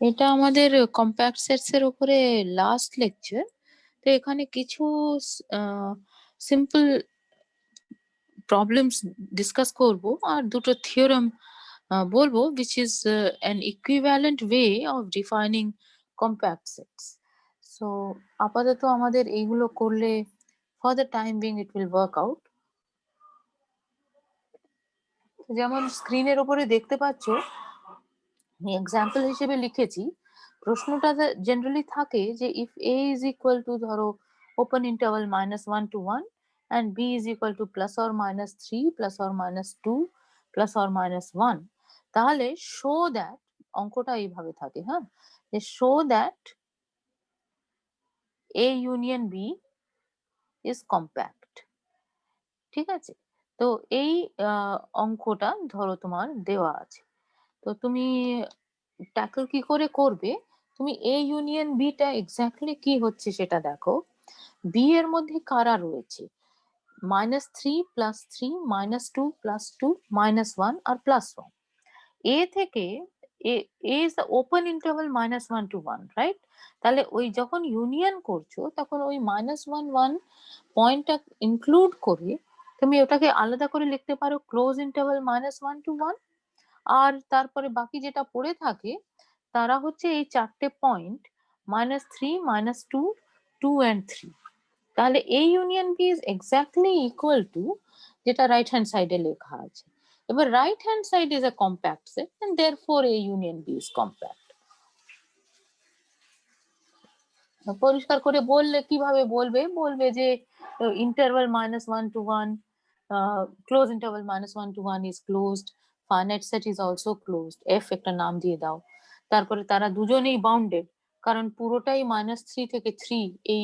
এটা আমাদের compact sets এর উপরে লাস্ট লেকচার। তো এখানে কিছু সিম্পল প্রবলেমস ডিসকাস করব আর দুটো থিওরেম বলবো, which is an equivalent way of defining compact sets. So আপাতত আমাদের এইগুলো করলে for the time being it will work out. যেমন স্ক্রিনের উপরে দেখতে পাচ্ছ, এক্সাম্পল হিসেবে লিখেছি। প্রশ্নটা জেনারেলি থাকে যে if a is equal to ধরো open interval -1 to 1 and b is equal to +or-3 +or-2 +or-1, তাহলে শো দ্যাট, অঙ্কটা এইভাবে থাকে, হ্যাঁ, যে show that a union b is compact। ঠিক আছে, তো এই অঙ্কটা ধরো তোমার দেওয়া আছে, তো তুমি ট্যাকল কি করে করবে, তুমি এ ইউনিয়ন বি টা এক্স্যাক্টলি কি হচ্ছে সেটা দেখো। বি এর মধ্যে কারা রয়েছে, -3 +3 -2 +2 -1 আর +1। এ থেকে A is the open interval -1 to 1, right? তাহলে ওই যখন ইউনিয়ন করছো তখন ওই -1 1 পয়েন্টটা ইনক্লুড করে তুমি ওটাকে আলাদা করে লিখতে পারো ক্লোজ ইন্টারভাল -1 to 1। আর তারপরে বাকি যেটা পড়ে থাকে তারা হচ্ছে এই চারটে পয়েন্ট -3 -2 2 and 3। তাহলে এই union B is exactly equal to যেটা রাইট হ্যান্ড সাইডে লেখা আছে। এবার right hand side is a compact set and therefore A union B is compact. পরিষ্কার করে বললে কিভাবে বলবে, বলবে যে interval -1 to 1, close interval -1 to 1 is closed, finite set is also closed, F একটা নাম দিয়ে দাও। তারপরে তারা দুজনেই বাউন্ডেড, কারণ পুরোটাই -3 থেকে 3 এই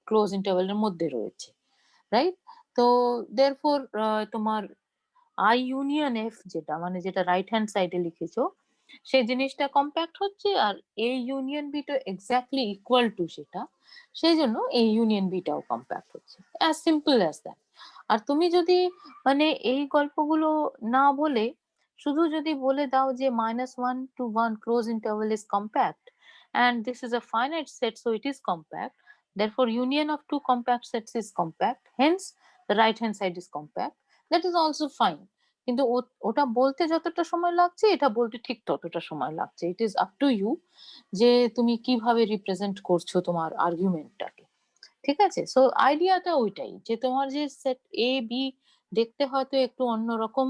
ক্লোজ ইন্টারভালের মধ্যে রয়েছে, রাইট? তো দেয়ারফর তোমার আই ইউনিয়ন এফ, যেটা মানে যেটা রাইট হ্যান্ড সাইডে লিখেছো, সেই জিনিসটা কম্প্যাক্ট হচ্ছে, আর এ ইউনিয়ন বি টা এক্স্যাক্টলি ইকুয়াল টু সেটা, সেই জন্য এ ইউনিয়ন বি টাও কম্প্যাক্ট হচ্ছে, অ্যাজ সিম্পল অ্যাজ দ্যাট। আর তুমি যদি মানে এই গল্পগুলো না বলে শুধু যদি বলে দাও যে -1 to 1 close interval is compact and this is a finite set so it is compact, therefore union of two compact sets is compact, hence the right hand side is compact, that is also fine। কিন্তু ওটা বলতে যতটা সময় লাগছে এটা বলতে ঠিক ততটা সময় লাগছে। It is up to you যে তুমি কিভাবে রিপ্রেজেন্ট করছো তোমার আর্গুমেন্টটাকে। ঠিক আছে, সো আইডিয়াটা ওইটাই যে তোমার যে সেট এ বি দেখতে হয়তো একটু অন্যরকম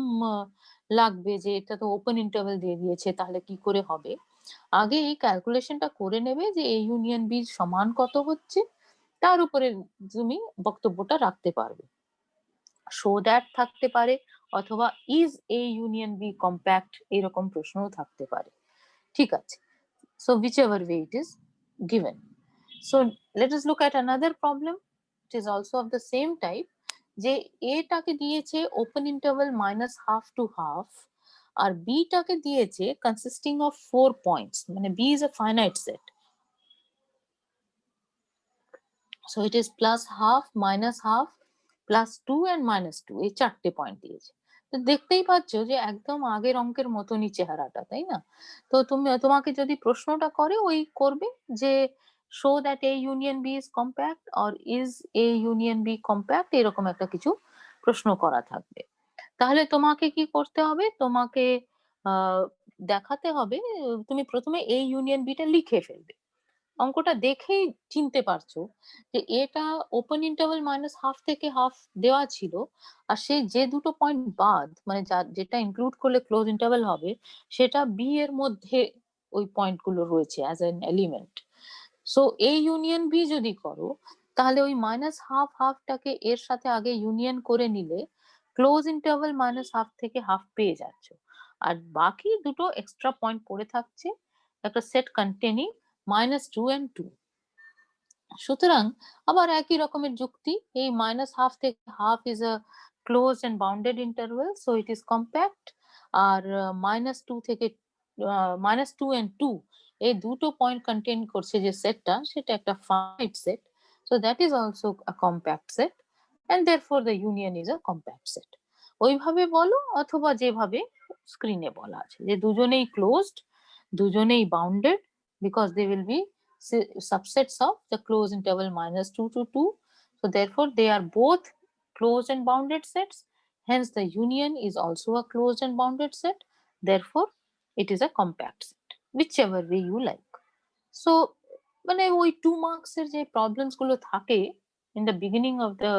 লাগবে, যে এটা তো ওপেন ইন্টারভেল দিয়ে দিয়েছে তাহলে কি করে হবে। আগে এই ক্যালকুলেশনটা করে নেবে যে এ ইউনিয়ন বি সমান কত হচ্ছে, তার উপরে তুমি বক্তব্যটা রাখতে পারবে। শো দ্যাট থাকতে পারে, অথবা is A union B compact এরকম প্রশ্নও থাকতে পারে। ঠিক আছে, so whichever way it is given। So let us look at another problem, it is also of the same type, যে a টাকে দিয়েছে ওপেন ইন্টারভাল -1/2 to 1/2 আর b টাকে দিয়েছে consisting of 4 points, মানে b is a finite set, so it is +1/2 -1/2 +2 and -2, এই চারটে point দিয়েছে। তো দেখতেই পাচ্ছ যে একদম আগের অঙ্কের মতনই চেহারাটা, তাই না? তো তোমাকে যদি প্রশ্নটা করে ওই করবে যে show that A union B is compact or is A union B compact, এরকম একটা কিছু প্রশ্ন করা থাকবে। তাহলে তোমাকে কি করতে হবে, তোমাকে আহ দেখাতে হবে, তুমি প্রথমে এ ইউনিয়ন বি টা লিখে ফেলবে। অঙ্কটা দেখেই চিনতে পারছো যে এটা ওপেন ইন্টারভাল -1/2 থেকে 1/2 দেওয়া ছিল, আর সেই যে দুটো পয়েন্ট বাদ মানে যেটা ইনক্লুড করলে ক্লোজ ইন্টারভাল হবে সেটা বি এর মধ্যে ওই পয়েন্ট গুলো রয়েছে অ্যাজ এন এলিমেন্ট। সো এই ইউনিয়ন বি যদি করো তাহলে ওই -1/2 টাকে এর সাথে আগে ইউনিয়ন করে নিলে ক্লোজ ইন্টারভাল -1/2 থেকে 1/2 পেয়ে যাচ্ছ, আর বাকি দুটো এক্সট্রা পয়েন্ট পড়ে থাকছে একটা সেট কন্টেনিং -2 and 2। সুতরাং আবার একই রকমের যুক্তি, এই -1/2 থেকে 1/2 is a closed and bounded interval so it is compact, আর -2 থেকে -2 and 2 এই দুটো পয়েন্ট কন্টেইন করছে যে সেটটা, সেটা একটা finite set so that is also a compact set and therefore the union is a compact set। ওইভাবে বলো অথবা যেভাবে স্ক্রিনে বলা আছে যে দুজনেই ক্লোজড, দুজনেই bounded, because they will be subsets of the closed interval minus 2 to 2. So therefore they are both closed and bounded sets. Hence the union is also a closed and bounded set. Therefore it is a compact set, whichever way you like. So মানে ওই 2 marks এর যে problems গুলো থাকে in the beginning of the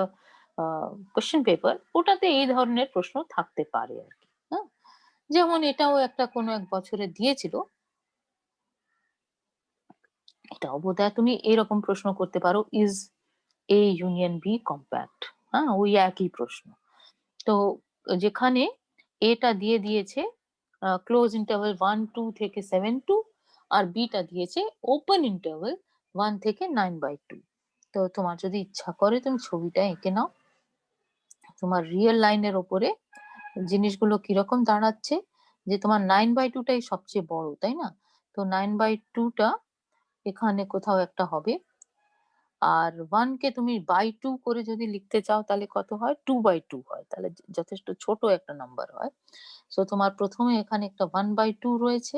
question paper, ওটাতে এই ধরনের প্রশ্ন থাকতে পারে আর কি। হ্যাঁ, যেমন এটাও একটা কোনো এক বছরে দিয়েছিল, এটাও বোধহয় তুমি এরকম প্রশ্ন করতে পারো, is A union B compact. হ্যাঁ, ওই একই প্রশ্ন। তো যেখানে এটা দিয়ে দিয়েছে ক্লোজ ইন্টারভাল 1 2 থেকে 7 2, আর বিটা দিয়েছে ওপেন ইন্টারভাল 1 থেকে 9/2। তো তোমার যদি ইচ্ছা করে তুমি ছবিটা এঁকে নাও। তোমার রিয়েল লাইনের ওপরে জিনিসগুলো কিরকম দাঁড়াচ্ছে, যে তোমার 9/2 টাই সবচেয়ে বড়, তাই না? তো 9/2 টা এখানে কোথাও একটা হবে, আর 1 কে তুমি বাই 2 করে যদি লিখতে চাও তাহলে কত হয়, 2/2 হয়, তাহলে যথেষ্ট ছোট একটা নাম্বার হয়। সো তোমার প্রথমে এখানে একটা 1/2 রয়েছে,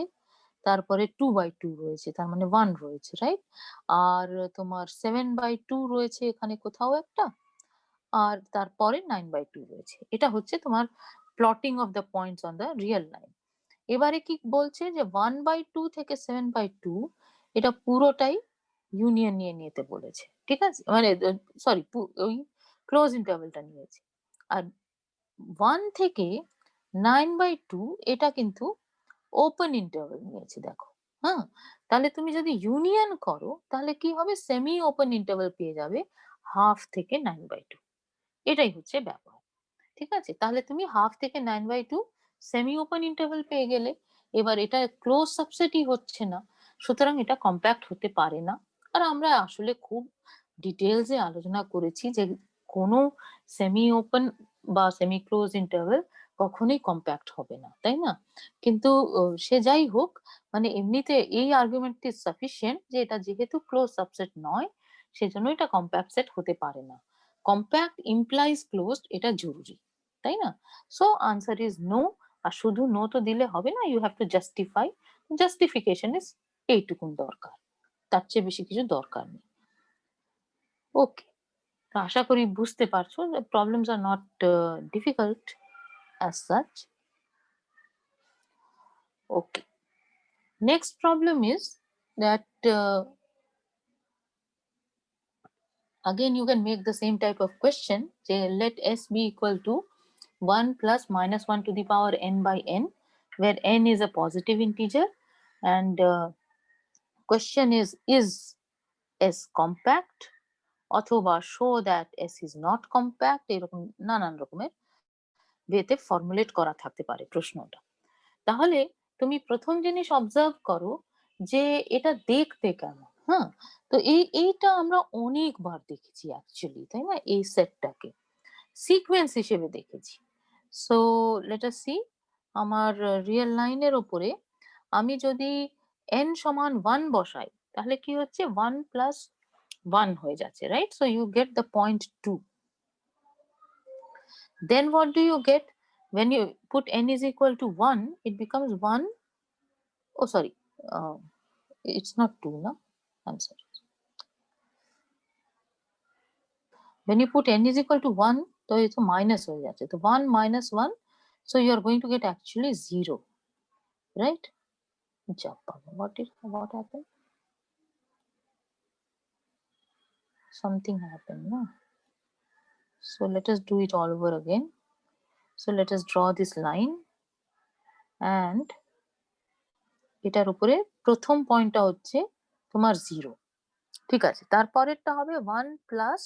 তারপরে 2/2 রয়েছে, তার মানে 1 রয়েছে, রাইট? আর তোমার 7/2 রয়েছে এখানে কোথাও একটা, আর তারপরে 9/2 রয়েছে। এটা হচ্ছে তোমার plotting of the points on the real line. এবারে কি বলছে যে 1/2 থেকে 7/2 এটা পুরোটাই ইউনিয়ন নিয়ে নিতে বলেছে, ঠিক আছে? মানে সরি, ওই ক্লোজ ইন্টারভ্যালটা নিয়েছে। আর 1 থেকে 9/2 এটা কিন্তু ওপেন ইন্টারভ্যাল নিয়েছে, দেখো। হ্যাঁ, তাহলে তুমি যদি ইউনিয়ন করো তাহলে কি হবে, সেমি ওপেন ইন্টারভ্যাল পেয়ে যাবে হাফ থেকে 9/2। এটাই হচ্ছে ব্যাপার, ঠিক আছে? তাহলে তুমি হাফ থেকে 9/2 সেমি ওপেন ইন্টারভ্যাল পেয়ে গেলে। এবার এটা ক্লোজ সাবসেটই হচ্ছে না, সুতরাং এটা কম্প্যাক্ট হতে পারে না। আর আমরা আসলে খুব ডিটেলসে আলোচনা করেছি যে কোনো সেমি ওপেন বা সেমি ক্লোজ ইন্টারভ্যাল কখনোই কম্প্যাক্ট হবে না, তাই না? কিন্তু সে যাই হোক, মানে এমনিতে এই আর্গুমেন্টটি সাফিসিয়েন্ট যে এটা যেহেতু ক্লোজ সাবসেট নয়, সেজন্য এটা কম্প্যাক্ট সেট হতে পারে না। কম্প্যাক্ট ইমপ্লাইজ ক্লোজড, এটা জরুরি, তাই না? So answer is no. আর শুধু নো তো দিলে হবে না, you have to justify. Justification is এইটুকুন দরকার, তার চেয়ে বেশি কিছু দরকার নেই। ওকে, তো আশা করি বুঝতে পারছো যে problems are not difficult as such. Okay, next problem is that again you can make the same type of question. Say let s be equal to 1 plus minus 1 to the power n by n, where n is a positive integer, and question is s compact, অথবা show that s is not compact, এরকম নানান রকমের ওয়েতে formulate করা থাকতে পারে প্রশ্নটা। তাহলে তুমি প্রথম জিনিস অবজার্ভ করো যে এটা দেখতে কেমন। হ্যাঁ, তো এইটা আমরা অনেকবার দেখেছি অ্যাকচুয়ালি, তাই না? এই সেটটাকে সিকোয়েন্স হিসেবে দেখেছি। সো লেট আস সি, আমার রিয়েল লাইনের ওপরে আমি যদি n সমান 1 বসাই তাহলে কি হচ্ছে, 1 প্লাস 1 হয়ে যাচ্ছে, right? So you get the point 2। Then what do you get when you put n is equal to 1? It becomes 1. Oh, sorry. It's not 2, no? I'm sorry. When you put n is equal to 1, so it's a minus হয়ে যাচ্ছে। তো 1 minus 1, so you are going to get actually 0, right? What happened? Something happened, no? So let us do it all over again. So let us draw this line, and এটার উপরে প্রথম পয়েন্টটা হচ্ছে তোমার 0, ঠিক আছে? তারপরেরটা হবে 1 plus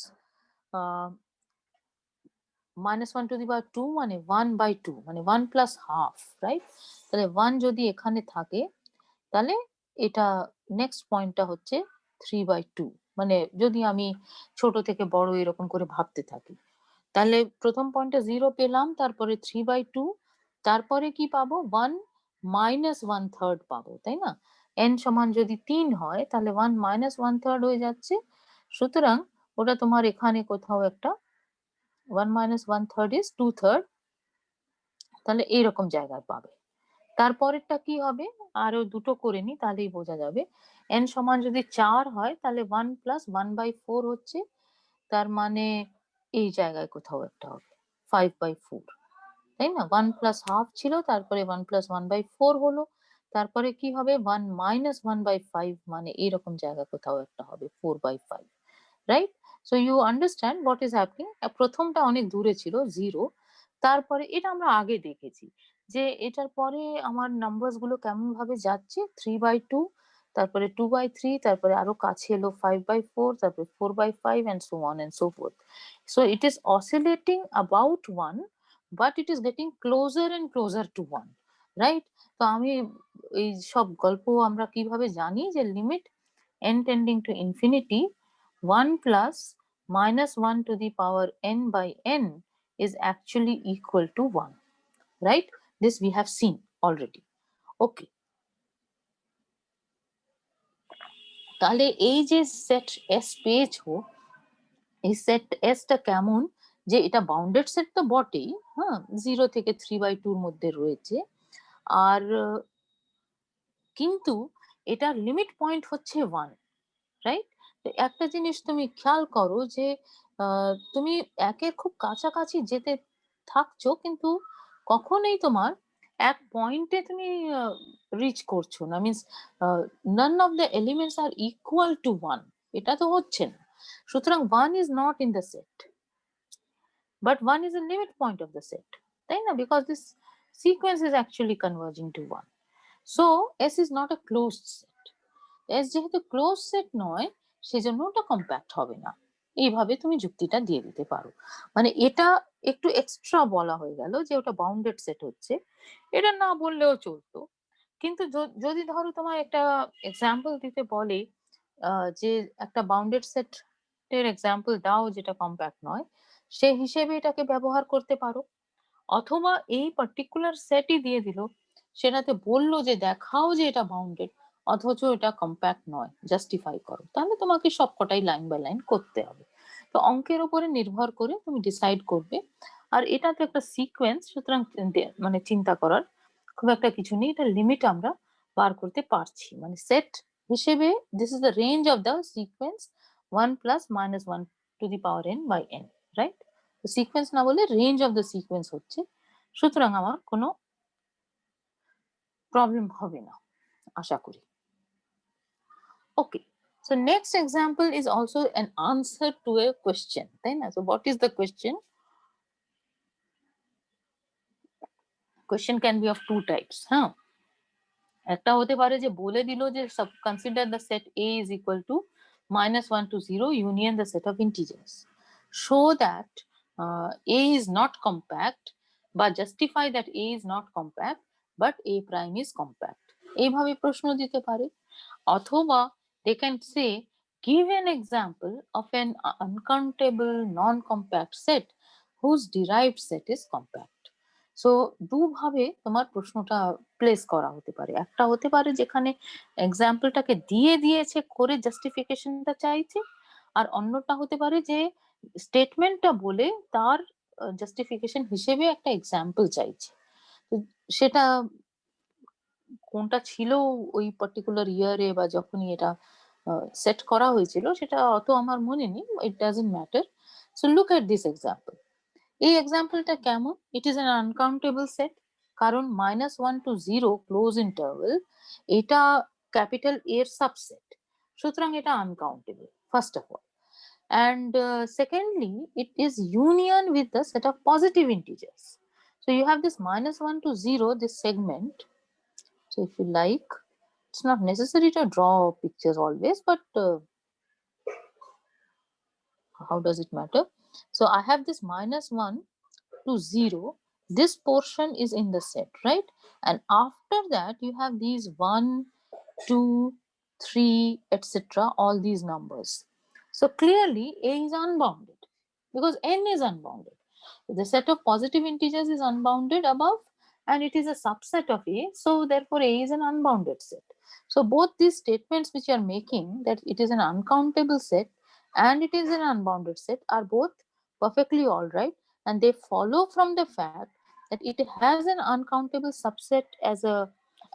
minus 1 to the power 2, মানে 1/2, মানে 1 plus half, রাইট? তাহলে 1 যদি এখানে থাকে তাহলে এটা নেক্সট পয়েন্টটা হচ্ছে 3/2। মানে যদি আমি ছোট থেকে বড় এরকম করে ভাবতে থাকি, তাহলে প্রথম পয়েন্টে 0 পেলাম, তারপরে 3/2, তারপরে কি পাবো, 1 minus 1/3 পাবো, তাই না? n সমান যদি 3 হয় তাহলে 1 minus 1/3 হয়ে যাচ্ছে। সুতরাং ওটা তোমার এখানে কোথাও একটা 1 minus 1/3 is 2/3, তাহলে এইরকম জায়গায় পাবে। তারপরেরটা কি হবে, আরো দুটো করে নি তাহলেই বোঝা যাবে। n সমান যদি 4 হয় তাহলে 1 প্লাস 1/4 হচ্ছে, তার মানে এই জায়গায় কোথাও একটা হবে 5/4, তাই না? 1 প্লাস হাফ ছিল, তারপরে 1 প্লাস 1/4 হলো, তারপরে কি হবে 1 মাইনাস 1/5, মানে এইরকম জায়গা কোথাও একটা হবে 4/5, right? So you understand what is happening. প্রথমটা অনেক দূরে ছিল 0, তারপরে এটা আমরা আগে দেখেছি যে এটার পরে আমার নাম্বারস গুলো কেমন ভাবে যাচ্ছে, 3/2, তারপরে 2/3, তারপরে আরো কাছে এলো 5/4, তারপরে 4/5 and so on and so forth. So it is oscillating about 1, but it is getting closer and closer to 1, right? তো আমি এই সব গল্প আমরা কিভাবে জানি যে limit n tending to infinity 1 plus minus 1 to the power n by n is actually equal to 1, right? This we have seen already. Okay. তাহলে এই যে সেট S পেয়েছো, এই সেট S টা কেমন, যে এটা বাউন্ডেড সেট তো বটেই, হ্যাঁ, 0 থেকে 3/2 এর মধ্যে রয়েছে, আর কিন্তু এটার লিমিট পয়েন্ট হচ্ছে 1, রাইট? তো একটা জিনিস তুমি খেয়াল করো যে তুমি একের খুব কাছাকাছি যেতে থাকছো, কিন্তু কখনোই তোমার এক পয়েন্টে তুমি রিচ করছো না, means none of the elements are equal to 1, এটা তো হচ্ছে না। সুতরাং 1 is not in the set, but 1 is a limit point of the set, তাই না? Because this sequence is actually converging to 1. So S is not a closed set. S যেহেতু close set নয়, সেজন্য ওটা কম্প্যাক্ট হবে না। এইভাবে তুমি যুক্তিটা দিয়ে দিতে পারো। মানে এটা একটু এক্সট্রা বলা হয়ে গেল যে ওটা বাউন্ডেড সেট হচ্ছে, এটা না বললেও চলতো। কিন্তু যদি ধরো তোমার একটা এক্সাম্পল দিতে বলে যে একটা বাউন্ডেড সেট এর এক্সাম্পল দাও যেটা কম্প্যাক্ট নয়, সে হিসেবে এটাকে ব্যবহার করতে পারো। অথবা এই পার্টিকুলার সেটই দিয়ে দিল, সেটাতে বললো যে দেখাও যে এটা বাউন্ডেড, অথচ এটা কম্প্যাক্ট নয়, জাস্টিফাই করো। তাহলে তোমাকে সবকটাই লাইন বাই লাইন করতে হবে। তো অঙ্কের উপরে নির্ভর করে তুমি ডিসাইড করবে। আর এটা তো একটা সিকোয়েন্স, সুতরাং মানে চিন্তা করার খুব একটা কিছু নেই, এটা লিমিট আমরা বার করতে পারছি। মানে সেট হিসেবে this is the range of the sequence 1 plus minus 1 to the power n by n, right? Sequence না বলে রেঞ্জ অফ দ্য সিকোয়েন্স হচ্ছে, সুতরাং আমার কোনো প্রবলেম হবে না আশা করি। Okay, so next example is also an answer to a question, তাই না? So what is the question? Question can be of two types, হ্যাঁ। একটা হতে পারে যে বলে দিল যে consider the set A is equal to -1 to 0 union the set of integers. Show that A is not compact, বা justify that A is not compact but A prime is compact. এইভাবে প্রশ্ন দিতে পারে। অথবা they can say give an example of an uncountable non-compact set whose derived set is compact. So দুভাবে তোমার প্রশ্নটা place করা হতে পারে। একটা হতে পারে যেখানে এক্সাম্পলটাকে দিয়ে দিয়েছে করে জাস্টিফিকেশনটা চাইছে, আর অন্যটা হতে পারে যে স্টেটমেন্টটা বলে তার জাস্টিফিকেশন হিসেবে একটা এক্সাম্পল চাইছে। তো সেটা কোনটা ছিল ওই পার্টিকুলার ইয়ারে বা যখনই এটা সেট করা হয়েছিল সেটা অত আমার মনে নেই, it doesn't matter. So look at this example. এই এক্সাম্পলটা কেমন? It is an uncountable set, কারণ -1 to 0 ক্লোজ ইন্টারভেল এটা ক্যাপিটাল এর সাবসেট, সুতরাং এটা uncountable first of all. And secondly, it is union with the set of positive integers. So you have this -1 to 0, this segment. So if you like, it's not necessary to draw pictures always, but how does it matter? So I have this -1 to 0, this portion is in the set, right? And after that you have these 1, 2, 3, etc., all these numbers. So clearly A is unbounded because n is unbounded. The set of positive integers is unbounded above and it is a subset of A, so therefore A is an unbounded set. So both these statements which you are making, that it is an uncountable set and it is an unbounded set, are both perfectly all right, and they follow from the fact that it has an uncountable subset as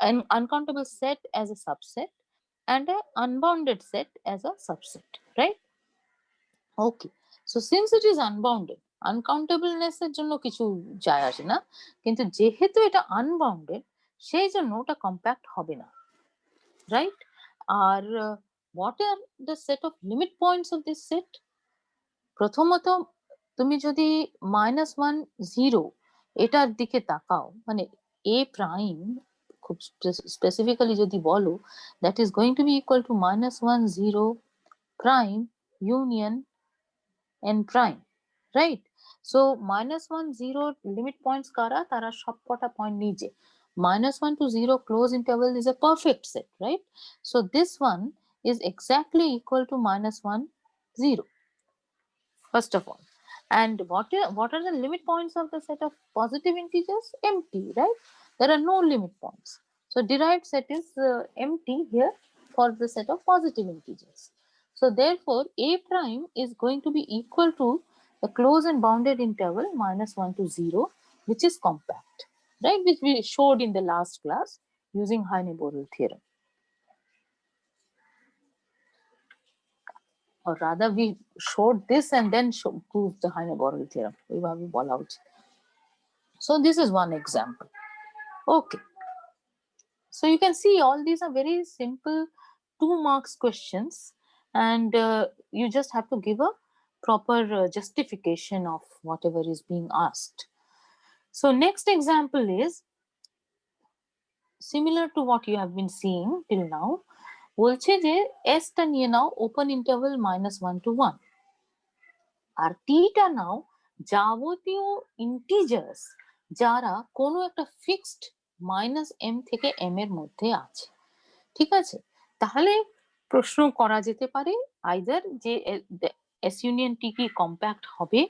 an uncountable set as a subset and an unbounded set as a subset, right? Okay, so since it is unbounded, uncountableness এর জন্য কিছু যায় আসে না, কিন্তু যেহেতু এটা unbounded সেই জন্য ওটা কম্প্যাক্ট হবে না, রাইট? আর what are the set of limit points of this set? প্রথমত তুমি যদি -1 0 এটার দিকে তাকাও, মানে a প্রাইম খুব স্পেসিফিক্যালি যদি বলো, that is going to be equal to -1 0 prime union n prime, right? So -1 0 limit points kara tara সবকটা point নিচে, -1 to 0 close interval is a perfect set, right? So this one is exactly equal to -1 0, first of all. And what are the limit points of the set of positive integers? Empty, right? There are no limit points, so derived set is empty here for the set of positive integers. So therefore a prime is going to be equal to the closed and bounded interval -1 to 0, which is compact, right? Which we showed in the last class using Heine-Borel theorem. Or rather we showed this and then proved the Heine-Borel theorem. এইভাবে বলা উচিত। So this is one example. Okay, so you can see all these are very simple 2 marks questions, and you just have to give a proper justification of whatever is being asked. So next example is similar to what you have been seeing till now. বলছে যে s টা নিয়ে নাও open interval -1 to 1 আর t টা নাও যাবতীয় integers যারা কোনো একটা ফিক্সড -m থেকে m এর মধ্যে আছে, ঠিক আছে? তাহলে প্রশ্ন করা যেতে পারে আইদার যে s ইউনিয়ন t কি কম্প্যাক্ট হবে,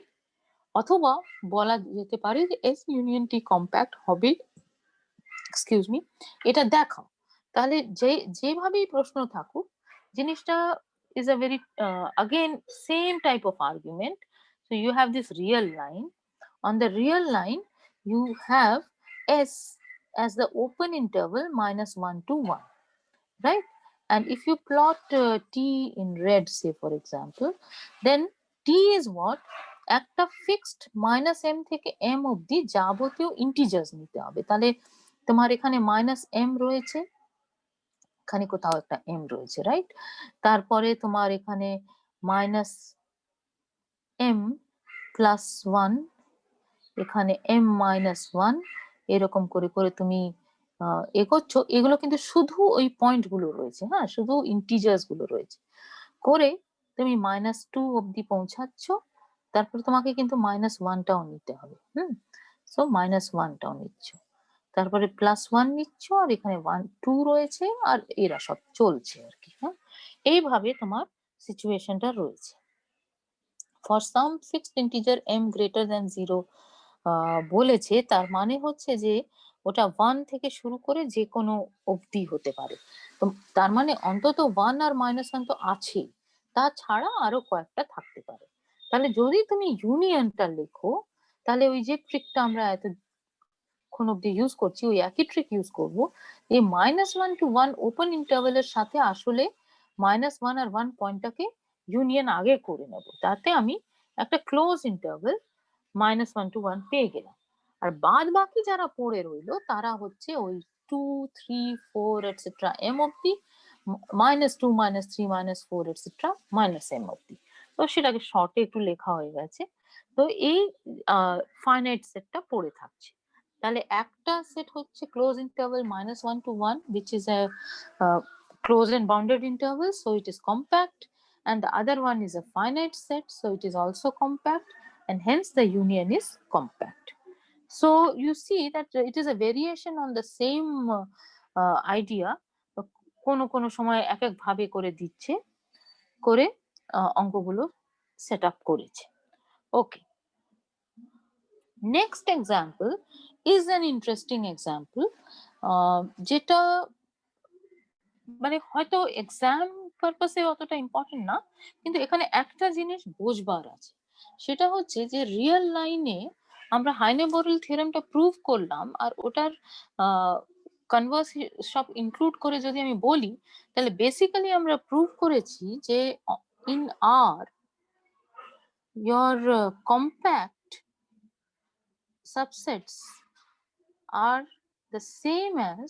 অথবা বলা যেতে পারে যে s ইউনিয়ন t কম্প্যাক্ট হবে, এক্সকিউজ মি, এটা দেখাও। তাহলে যেভাবেই প্রশ্ন থাকুক জিনিসটা is a very again same type of argument. So you have this real line. On the real line you have s as the open interval -1 to 1, right? And if you plot t in red, say for example, then t is what? একটা fixed -m থেকে m অবধি যাবতীয় integers নিতে হবে। তাহলে তোমার এখানে -m রয়েছে, এখানে কোথাও একটা m রয়েছে, রাইট? তারপরে তোমার এখানে -m + 1, এখানে m - 1, এরকম করে করে তুমি এগোচ্ছ। এগুলো কিন্তু শুধু ওই পয়েন্ট গুলো রয়েছে, হ্যাঁ, শুধু ইন্টিজার্স গুলো রয়েছে, করে তুমি -2 অবধি পৌঁছাচ্ছ। তারপরে তোমাকে কিন্তু -1 টাও নিতে হবে, সো -1 টাও নিচ্ছ, তারপরে +1 নিচ্ছ, আর এখানে 1 2 রয়েছে, আর এরা সব চলছে আর কি, হ্যাঁ। এইভাবে তোমার সিচুয়েশনটা রয়েছে। For some fixed integer m greater than 0 বলেছে, তার মানে হচ্ছে যে ওটা 1 থেকে শুরু করে যে কোনো অবধি হতে পারে। তো তার মানে অন্তত 1 আর -1 তো আছেই, তাছাড়া আরো কয়েকটা থাকতে পারে। তাহলে যদি তুমি ইউনিয়নটা লেখো, তাহলে ওই যে ট্রিকটা আমরা এতক্ষণ অবধি ইউজ করছি, ওই একই ট্রিক ইউজ করবো। এই -1 to 1 ওপেন ইন্টারভ্যালের সাথে আসলে -1 আর 1 পয়েন্টটাকে ইউনিয়ন আগে করে নেব, তাতে আমি একটা ক্লোজ ইন্টারভ্যাল -1 to 1 পেয়ে গেলাম। আর বাদ বাকি যারা পড়ে রইলো তারা হচ্ছে ওই 2 3 4 এটসেট্রা m অবধি, -2 -3 -4 এটসেট্রা -m অবধি। তো সেটাকে শর্টে একটু লেখা হয়ে গেছে। তো এই ফাইনাইট সেটটা পড়ে থাকছে। তাহলে একটা সেট হচ্ছে close interval -1 to 1, which is a closed and bounded interval, so it is compact, and the other one is a finite set, so it is also compact, and hence the union is compact. So you see that it is a variation on the same idea. কোনো কোনো সময় এক এক ভাবে করে দিচ্ছে, করে অঙ্কগুলো সেট আপ করেছে। Okay, next example is an interesting example, যেটা মানে হয়তো এক্সাম পারপাসে অতটা ইম্পর্টেন্ট না, কিন্তু এখানে একটা জিনিস বোঝবার আছে, সেটা হচ্ছে যে রিয়েল লাইনে আমরা হাইনেবোরেল থিওরেমটা প্রুভ করলাম, আর ওটার কনভার্স সব ইনক্লুড করে যদি আমি বলি, তাহলে বেসিক্যালি আমরা প্রুভ করেছি যে in R your compact subsets are the same as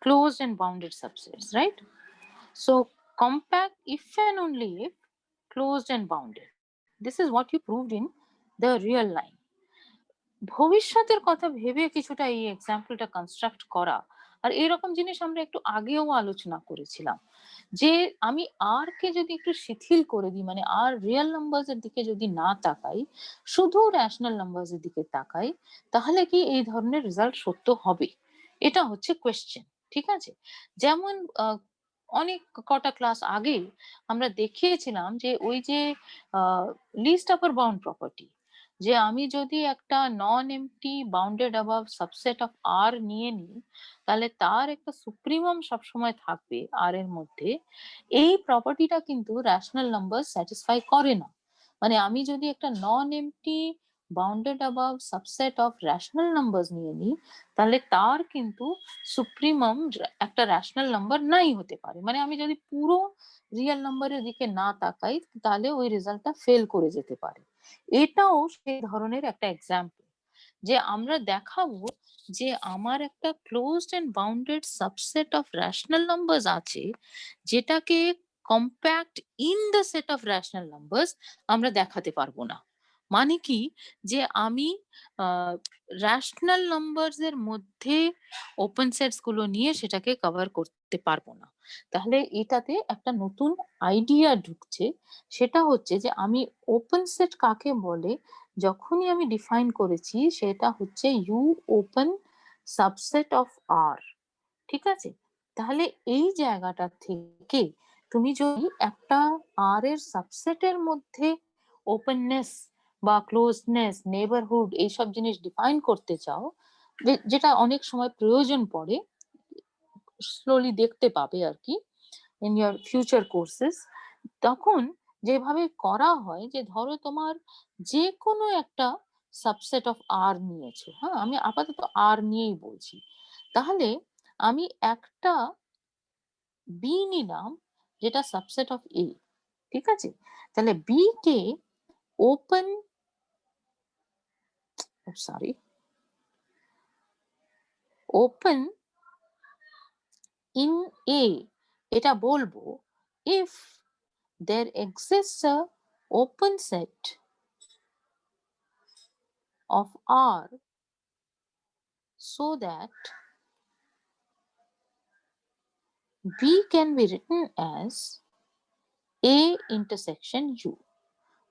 closed and bounded subsets, right? So compact if and only if closed and bounded. This is what you proved in the real line. ভবিষ্যতের কথা ভেবে কিছুটা এই এক্সাম্পলটা construct করা, আর এরকম জিনিস আমরা একটু আগেও আলোচনা করেছিলাম, যে আমি আর কে যদি একটু শিথিল করে দিই, মানে আর রিয়েল নাম্বারস এর দিকে যদি না তাকাই, শুধু রেশনাল নাম্বারস এর দিকে তাকাই, তাহলে কি এই ধরনের রেজাল্ট সত্য হবে? এটা হচ্ছে কোয়েশ্চেন, ঠিক আছে? যেমন অনেক কটা ক্লাস আগে আমরা দেখিয়েছিলাম যে ওই যে লিস্ট আপার বাউন্ড প্রপার্টি, যে আমি যদি একটা non empty bounded above subset of R নিয়ে নিই, তাহলে তার একটা সুপ্রিমাম সবসময় থাকবে আর এর মধ্যে। এই প্রপার্টিটা কিন্তু রেশনাল নাম্বার স্যাটিসফাই করে না। মানে আমি যদি একটা non empty bounded above subset of rational numbers নিয়ে নিই, তাহলে তার কিন্তু সুপ্রিমাম একটা রেশনাল নাম্বার নাই হতে পারে। মানে আমি যদি পুরো রিয়েল নাম্বারের দিকে না তাকাই, তাহলে ওই রেজাল্টটা ফেল করে যেতে পারে। এটাও সেই ধরনের একটা এক্সাম্পল, যে আমরা দেখাবো যে আমার একটা closed and bounded subset of rational numbers আছে, যেটাকে compact in the set of rational numbers আমরা দেখাতে পারবো না। মানে কি, যে আমি রেশনাল নাম্বারস এর মধ্যে ওপেন সেটস গুলো নিয়ে সেটাকে কভার করতে পারবো না। তাহলে এটাতে একটা নতুন আইডিয়া ঢুকছে, সেটা হচ্ছে যে আমি ওপেন সেট কাকে বলে যখনই আমি ডিফাইন করেছি, সেটা হচ্ছে ইউ ওপেন সাবসেট অফ আর, ঠিক আছে? তাহলে এই জায়গাটা থেকে তুমি যদি একটা আর এর সাবসেটের মধ্যে ওপেননেস বা ক্লোজনেস, নেবারহুড এইসব জিনিস ডিফাইন করতে চাও, যেটা অনেক সময় প্রয়োজন পড়ে, স্লোলি দেখতে পাবে আর কি ইন ইয়ার ফিউচার কোর্সেস, তখন যেভাবে করা হয়, যে ধরো তোমার যে কোনো একটা সাবসেট অফ আর নিয়েছো, হ্যাঁ আমি আপাতত আর নিয়েই বলছি, তাহলে আমি একটা বি নিলাম যেটা সাবসেট অফ এ, ঠিক আছে? তাহলে বি কে open, sorry, open in A এটা বলবো if there exists a open set of R so that B can be written as A intersection U.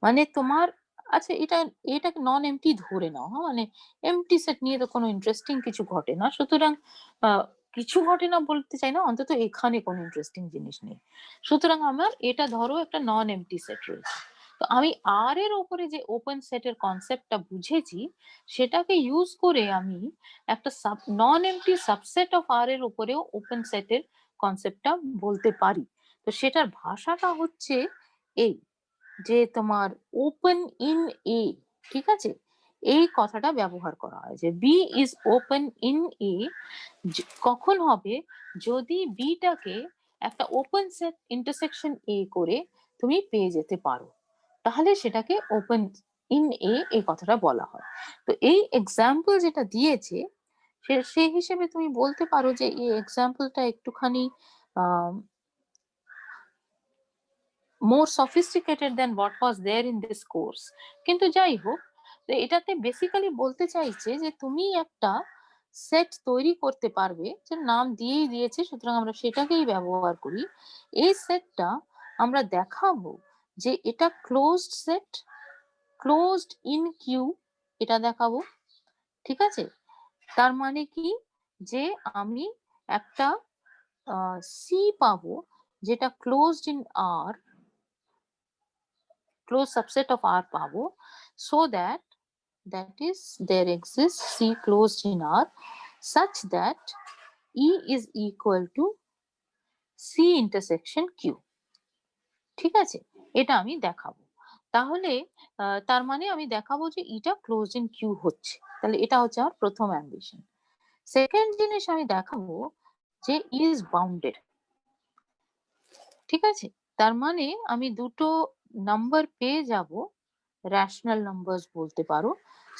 মানে তোমার, আচ্ছা এটা এটাকে নন এমটি ধরে নাও, হ্যাঁ মানে এমটি সেট নিয়ে তো কোনো ইন্টারেস্টিং কিছু ঘটে না, সুতরাং কিছু ঘটে না বলতে চাই না, অন্তত এখানে কোনো ইন্টারেস্টিং জিনিস নেই। সুতরাং আমার এটা ধরো একটা নন এমটি সেট রয়েছে, তো আমি আর এর ওপরে যে ওপেন সেটের কনসেপ্টটা বুঝেছি, সেটাকে ইউজ করে আমি একটা নন এমটি সাবসেট অফ আর এর উপরেও ওপেন সেটের কনসেপ্টটা বলতে পারি। তো সেটার ভাষাটা হচ্ছে এই, যে তোমার ওপেন ইন এ, ঠিক আছে? এই কথাটা ব্যবহার করা হয় যে B is open in A, কখন হবে, যদি বিটাকে একটা ওপেন সেট ইন্টারসেকশন এ করে তুমি পেয়ে যেতে পারো, তাহলে সেটাকে ওপেন ইন এ এই কথাটা বলা হয়। তো এই এক্সাম্পল যেটা দিয়েছে, সেই হিসেবে তুমি বলতে পারো যে এই এক্সাম্পলটা একটুখানি more sophisticated than what was there in this course. কিন্তু যাই হোক, এটাতে বেসিক্যালি বলতে চাইছে যে তুমি একটা সেট তৈরি করতে পারবে, যে নাম দিয়েই দিয়েছে, সুতরাং আমরা সেটাকেই ব্যবহার করি। এই সেটটা আমরা দেখাবো যে এটা closed set, closed in Q, এটা দেখাবো, ঠিক আছে? তার মানে কি, যে আমি একটা সি পাবো যেটা closed in R, closed subset of R পাবো, so that is there exists C closed in R such that E is equal to C intersection Q, ঠিক আছে? এটা আমি দেখাবো। তাহলে তার মানে আমি দেখাবো যে এটা ক্লোজ ইন কিউ হচ্ছে। তাহলে এটা হচ্ছে আমার প্রথম অ্যাম্বিশন। সেকেন্ড জিনিস আমি দেখাবো যে ইজ বাউন্ডেড। ঠিক আছে? তার মানে আমি দুটো নাম্বার পেয়ে যাব, রেশনাল নাম্বারস বলতে পারো,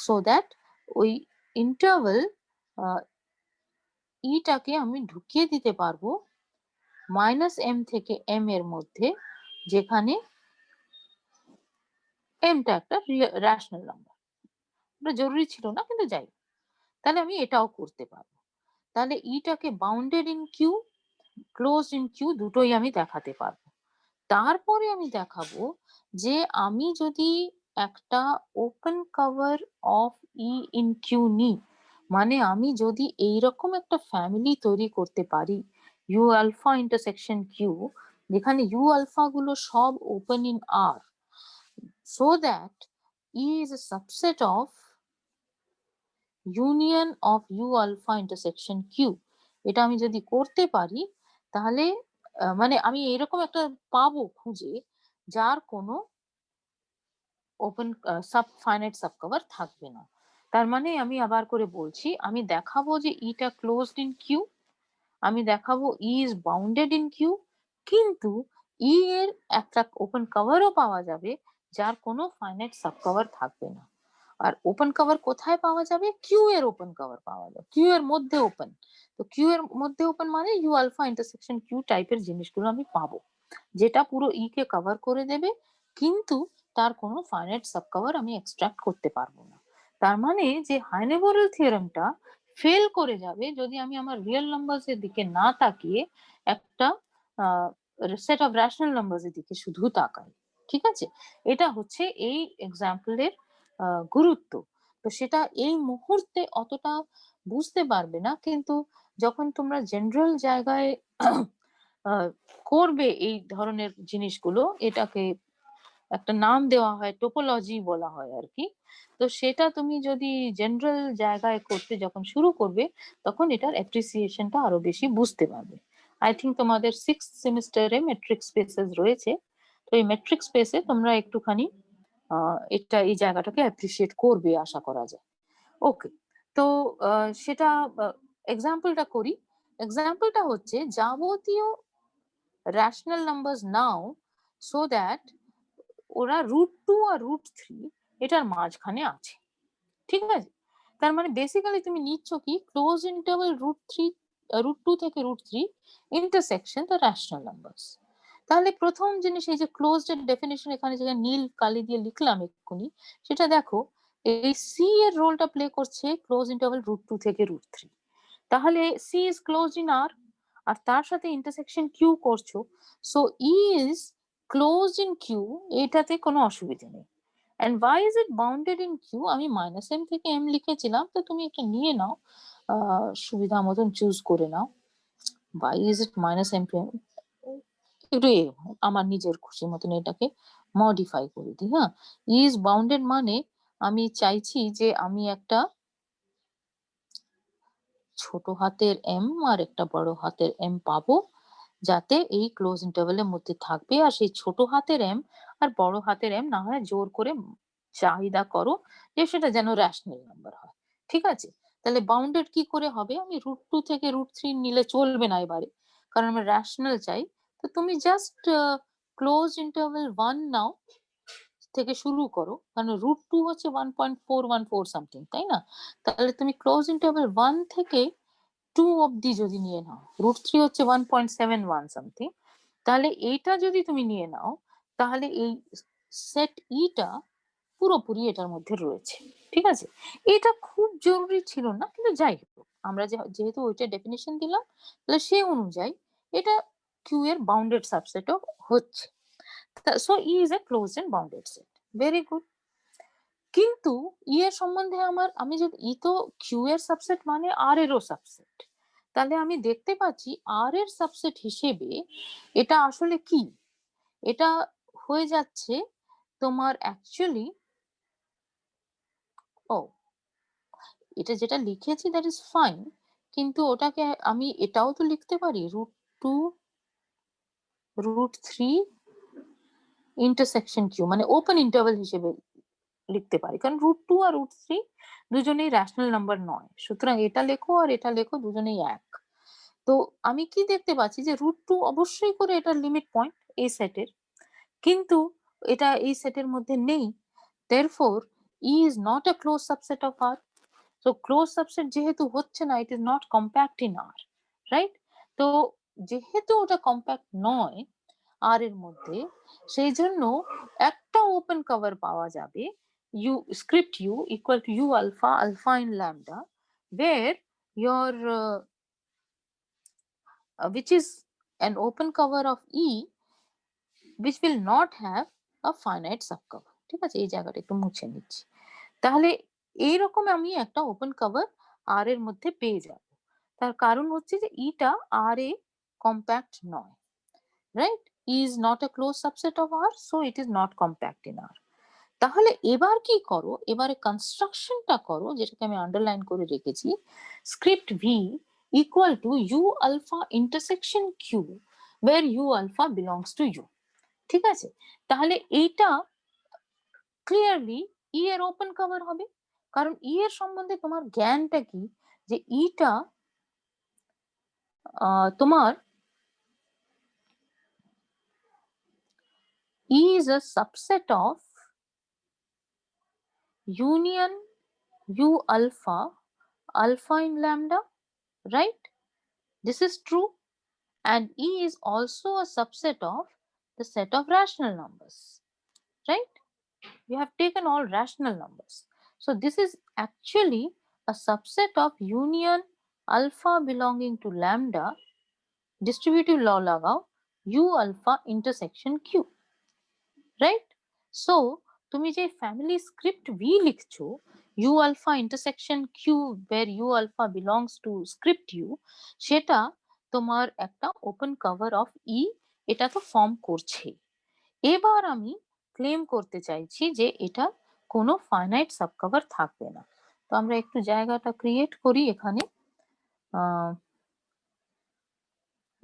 সো দ্যাট ওই ইন্টারভাল ইটাকে আমি ঢুকিয়ে দিতে পারবো -m থেকে m এর মধ্যে, যেখানে m টা একটা রেশনাল নাম্বার। এটা জরুরি ছিল না, কিন্তু যাই হোক। তাহলে আমি এটাও করতে পারবো। তাহলে ইটাকে bounded in Q, closed in Q দুটোই আমি দেখাতে পারবো। তারপরে আমি দেখাবো যে আমি যদি একটা open cover of E in Q নিই, মানে আমি যদি এইরকম একটা ফ্যামিলি তৈরি করতে পারি ইউ আলফা ইন্টারসেকশন কিউ, যেখানে ইউ আলফা গুলো সব open in R, so that E is a subset of union of U alpha intersection Q। এটা আমি যদি করতে পারি, তাহলে মানে আমি এরকম একটা পাবো খুঁজে যার কোনো ওপেন সাব ফাইনাইট সাবকভার থাকবে না। তার মানে আমি আবার করে বলছি, আমি দেখাবো যে ইটা ক্লোজড ইন কিউ, আমি দেখাবো ই ইজ বাউন্ডেড ইন কিউ, কিন্তু ই এর একটা ওপেন কভারও পাওয়া যাবে যার কোনো ফাইনাইট সাবকভার থাকবে না। আর ওপেন কভার কোথায় পাওয়া যাবে? কিউ এর ওপেন কভার পাওয়া যাবে, কিউ এর মধ্যে ওপেন। তো কিউ এর মধ্যে ওপেন মানে ইউ আলফা ইন্টারসেকশন কিউ টাইপের জিনিসগুলো আমি পাবো, যেটা পুরো ই কে কভার করে দেবে, কিন্তু তার কোনো ফাইনাইট সাবকভার আমি এক্সট্রাক্ট করতে পারবো না। তার মানে যে হাইনেবোরেল থিওরেমটা ফেল করে যাবে যদি আমি আমার রিয়েল নাম্বারস এর দিকে না তাকিয়ে একটা সেট অফ রেশনাল নাম্বারস এর দিকে শুধু তাকাই। ঠিক আছে? এটা হচ্ছে এই এক্সাম্পলের গুরুত্ব। তো সেটা এই মুহূর্তে অতটা বুঝতে পারবে না, কিন্তু যখন তোমরা জেনারেল জায়গায় করবে এই ধরনের জিনিসগুলো, এটাকে একটা নাম দেওয়া হয়, টোপোলজি বলা হয় আর কি। তো সেটা তুমি যদি জেনারেল জায়গায় করতে যখন শুরু করবে, তখন এটার অ্যাপ্রিসিয়েশনটা আরো বেশি বুঝতে পারবে। আই থিঙ্ক তোমাদের 6th সেমিস্টারে মেট্রিক স্পেসেস রয়েছে। তো এই মেট্রিক স্পেসে তোমরা একটুখানি এটা এই জায়গাটাকে অ্যাপ্রিসিয়েট করবে আশা করা যায়। ওকে, তো সেটা এক্সাম্পলটা করি। এক্সাম্পলটা হচ্ছে যাবতীয় rational numbers now, so that ওরা √2 আর √3 এটার মাঝখানে আছে। ঠিক আছে? তার মানে বেসিক্যালি তুমি নিচ্ছ কি ক্লোজ ইন্টারভাল √2 থেকে √3 ইন্টারসেকশন দ্য রেশনাল নাম্বারস। তাহলে প্রথম জিনিস, এই যে ক্লোজড এর ডেফিনিশন এখানে যেটা নীল কালি দিয়ে লিখলাম এক্ষুনি, সেটা দেখো এই সি এর রোলটা প্লে করছে ক্লোজ ইন্টারভাল √2 থেকে √3। তাহলে C is close in R, আর তার সাথে ইন্টারসেকশন কিউ করছো, so E is close in Q, এটাতে কোনো অসুবিধা নেই। and why is it bounded in q, আমি -m থেকে m লিখেছিলাম, তো তুমি এটা নিয়ে নাও, সুবিধা মতন চুজ করে নাও। why is it -m to m, একটু আমার নিজের খুশি মতন এটাকে মডিফাই করে দিই। হ্যাঁ, ইজ বাউন্ডেড মানে আমি চাইছি যে আমি একটা ছোট হাতের এম আর একটা বড় হাতের এম পাবো, যাতে এই ক্লোজ ইন্টারভ্যালের মধ্যে থাকবে। আর সেই ছোট হাতের এম আর বড় হাতের এম না হয় জোর করে চাহিদা করো যে সেটা যেন রেশনাল নাম্বার হয়। ঠিক আছে? তাহলে বাউন্ডেড কি করে হবে? আমি √2 থেকে √3 নিলে চলবে না এবারে, কারণ আমরা রেশনাল চাই। তো তুমি জাস্ট ক্লোজ ইন্টারভ্যাল 1 নাও, থেকে শুরু করো, কারণ √2 হচ্ছে 1.414 সামথিং, তাই না? তাহলে তুমি ক্লোজ ইন্টারভ্যাল 1 থেকে 2 অব্দি যদি নিয়ে নাও, √3 হচ্ছে 1.71 সামথিং, তাহলে এইটা যদি তুমি নিয়ে নাও, তাহলে এই সেট ইটা পুরোপুরি এটার মধ্যে রয়েছে। ঠিক আছে? এটা খুব জরুরি ছিল না, কিন্তু যাই হোক, আমরা যেহেতু ওইটা ডেফিনিশন দিলাম, তাহলে সেই অনুযায়ী এটা কিউ এর বাউন্ডেড সাবসেটও হচ্ছে। So E is a closed and bounded set. Very good. কিন্তু ই এর সম্বন্ধে আমি যদি ই তো কিউ এর সাবসেট মানে আর এরও সাবসেট, তাহলে আমি দেখতে পাচ্ছি আর এর সাবসেট হিসেবে এটা আসলে কি, এটা হয়ে যাচ্ছে তোমার অ্যাকচুয়ালি, ও এটা যেটা লিখেছি দ্যাট ইজ ফাইন, কিন্তু ওটাকে আমি এটাও তো লিখতে পারি √2 √3 ইন্টারসেকশন কিউ মানে ওপেন ইন্টারভেল হিসেবে লিখতে পারি, কারণ √2 আর √3 দুজনেই রেশনাল নাম্বার নয়, সুতরাং এটা লেখো আর এটা লেখো, দুজনেই এক। তো আমি কি দেখতে পাচ্ছি যে √2 অবশ্যই করে এটা লিমিট পয়েন্ট এই সেটের, কিন্তু এটা এই সেটের মধ্যে নেই, therefore E is not a closed subset of R. So closed subset যেহেতু হচ্ছে না, it is not compact in R, right? তো যেহেতু ওটা কম্প্যাক্ট নয় আর এর মধ্যে, সেই জন্য একটা ওপেন কভার পাওয়া যাবে u script u equal to u alpha alpha in lambda, where your which is an open cover of E which will not have a finite subcover. ঠিক আছে, এই জায়গাটা একটু মুছে নিচ্ছি। তাহলে এইরকম আমি একটা ওপেন কভার আর এর মধ্যে পেয়ে যাব। তার কারণ হচ্ছে যে ইটা আর এ কম্প্যাক্ট নয়, right? E is not a closed subset of R, so it is not compact in R. তাহলে এবার কি করো, এবারে কনস্ট্রাকশনটা করো, যেটাকে আমি আন্ডারলাইন করে রেখেছি, script V equal to U alpha intersection Q where u alpha belongs to u. ঠিক আছে, তাহলে এইটা ক্লিয়ারলি ই এর ওপেন কভার হবে, কারণ ই এর সম্বন্ধে তোমার জ্ঞানটা কি, যে ইটা তোমার E is a subset of union u alpha alpha in lambda, right? This is true, and E is also a subset of the set of rational numbers, right? You have taken all rational numbers, so this is actually a subset of union alpha belonging to lambda, distributive law lagao, u alpha intersection q, right? So তুমি যে family script V লিখছো u alpha intersection q where u alpha belongs to script u, সেটা তোমার একটা open cover of ই, এটা তো form করছে। এবার আমি ক্লেম করতে চাইছি যে এটা কোনো ফাইনাইট সাবকভার থাকবে না। তো আমরা একটু জায়গাটা ক্রিয়েট করি এখানে।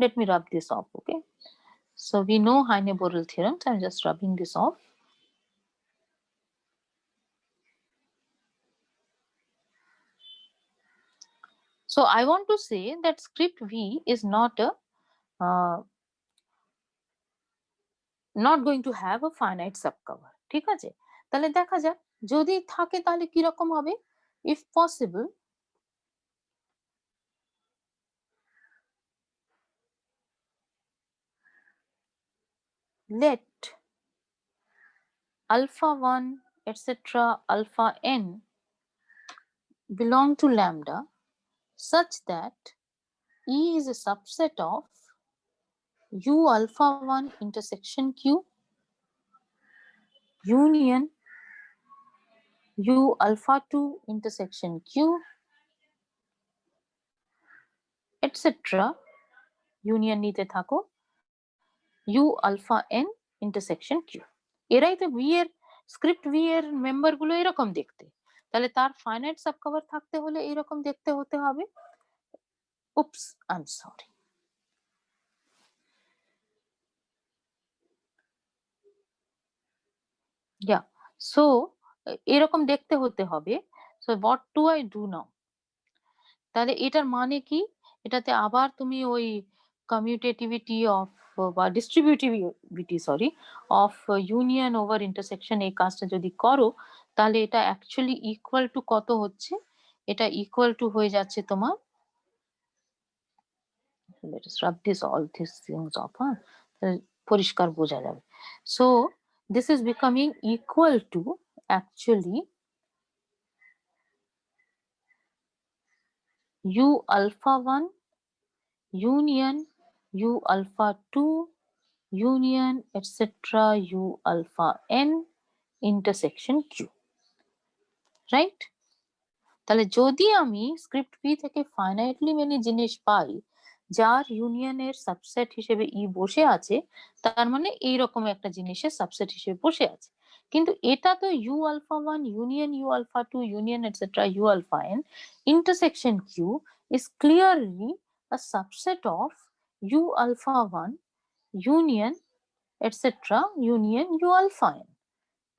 Let me rub this off, okay? So we know Heine-Borel theorem, so I'm just rubbing this off. So I want to say that script V is not going to have a finite subcover. ঠিক আছে, তাহলে দেখা যাক যদি থাকে তাহলে কি রকম হবে। If possible, let alpha 1 etc. alpha n belong to lambda such that E is a subset of u alpha 1 intersection q union u alpha 2 intersection q etc. union নিতে থাকো u alpha n intersection q. এরাই তো V এর script V এর member গুলো এরকম দেখতে, তাহলে তার ফাইনাইট সাবকভার থাকতে হলে এরকম দেখতে হতে হবে। Oops, I'm sorry. Yeah, so এরকম দেখতে হতে হবে। So what do I do now? তাহলে এটার মানে কি, এটাতে আবার তুমি ওই কমিউটেটিভিটি অফ বা distributivity sorry of union over intersection এই কাজটা যদি করো, তাহলে এটা অ্যাকচুয়ালি ইকুয়াল টু কত হচ্ছে, এটা ইকুয়াল টু হয়ে যাচ্ছে তোমার, let us rub this all these things off, পরিষ্কার বোঝা যাবে। So this is becoming equal to actually u alpha 1 union u alpha 2 union etc. u alpha n intersection q, right? তাহলে যদি আমি স্ক্রিপ্ট ভি থেকে ফাইনাইটলি মেনি জিনিস পাই যার ইউনিয়নের সাবসেট হিসেবে ই বসে আছে, তার মানে এইরকম একটা জিনিসের সাবসেট হিসেবে বসে আছে, কিন্তু এটা তো u alpha 1 union u alpha 2 union etc. u alpha n intersection q is clearly a subset of u alpha 1 union etcetera union U alpha N,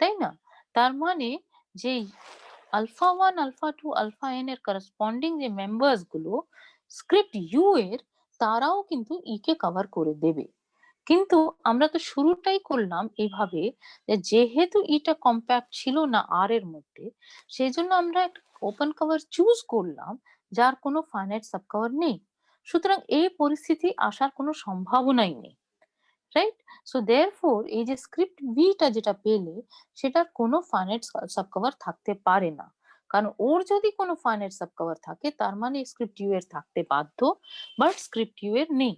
তাই না? তার মানে যে alpha one alpha two alpha N এর corresponding যে members গুলো script U এর, তারাও কিন্তু ই কে কভার করে দেবে। কিন্তু আমরা তো শুরুটাই করলাম এভাবে যে যেহেতু এটা কম্প্যাক্ট ছিল না আর এর মধ্যে, সেই জন্য আমরা একটা ওপেন কভার চুজ করলাম যার কোনো ফাইনাইট সাব কভার নেই। সুতরাং এই পরিস্থিতি আসার কোনো সম্ভাবনাই নেই, রাইট? সো দেয়ারফোর এই যে স্ক্রিপ্ট বি টা যেটা পেলে, সেটার কোনো ফাইনাইট সাব কভার থাকতে পারে না। কারণ ওর যদি কোনো ফাইনাইট সাব কভার থাকে, তার মানে স্ক্রিপ্ট ইউ এর থাকতে বাধ্য, বাট স্ক্রিপ্ট ইউ এর নেই।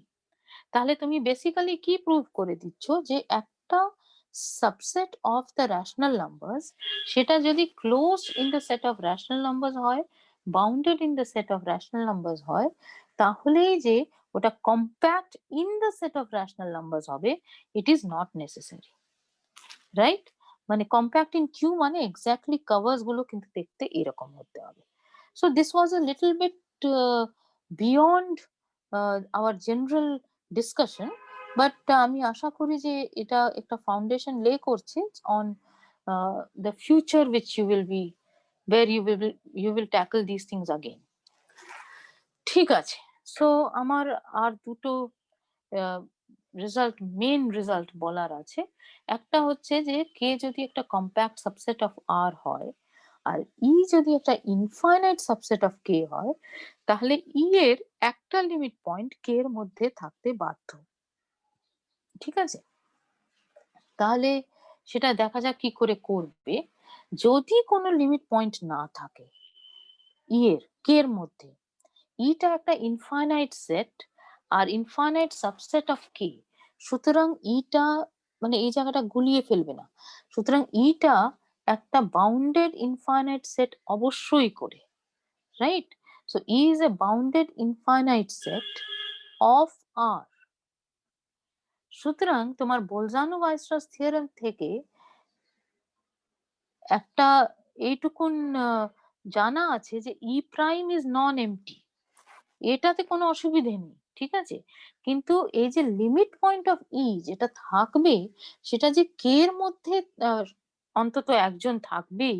তাহলে তুমি বেসিক্যালি কি প্রুভ করে দিচ্ছ যে একটা subset of the rational numbers, সেটা যদি close in the set of rational numbers হয়, bounded in the set of rational numbers হয়, তাহলেই যে ওটা compact in the set of rational numbers হবে, it is not necessary, right? মানে compact in Q মানে এক্স্যাক্টলি কভার্স গুলো কিন্তু দেখতে এরকম হতে হবে। So this was a little bit beyond our general discussion, but আমি আশা করি যে এটা একটা ফাউন্ডেশন লে করছে on the future which you will be where you will tackle these things again. ঠিক আছে। সো আমার আর দুটো রেজাল্ট, মেন রেজাল্ট বলার আছে। একটা হচ্ছে যে কে যদি একটা কম্প্যাক্ট সাবসেট অফ আর হয়, আর ই যদি একটা ইনফাইনাইট সাবসেট অফ কে হয়, তাহলে ই এর একটা লিমিট পয়েন্ট কে এর মধ্যে থাকতে বাধ্য। ঠিক আছে? তাহলে সেটা দেখা যাক কি করে করবে। যদি কোনো লিমিট পয়েন্ট না থাকে ই এর কে এর মধ্যে, ইটা একটা ইনফাইনাইট সেট আর ইনফাইনাইট সাবসেট অফ কে, সুতরাং ইটা মানে এই জায়গাটা গুলিয়ে ফেলবে না। সুতরাং ইটা একটা বাউন্ডেড ইনফাইনাইট সেট অবশ্যই করে, right? So E is a bounded infinite set of R. সুতরাং তোমার বোলজানো-ওয়াইসট্রাস থিওরেম থেকে একটা এইটুকুন জানা আছে যে ই প্রাইম ইজ নন এমটি, এটাতে কোনো অসুবিধে নেই, ঠিক আছে? কিন্তু এই যে লিমিট পয়েন্ট অফ ই যেটা থাকবে, সেটা যে কে এর মধ্যে অন্তত একজন থাকবেই,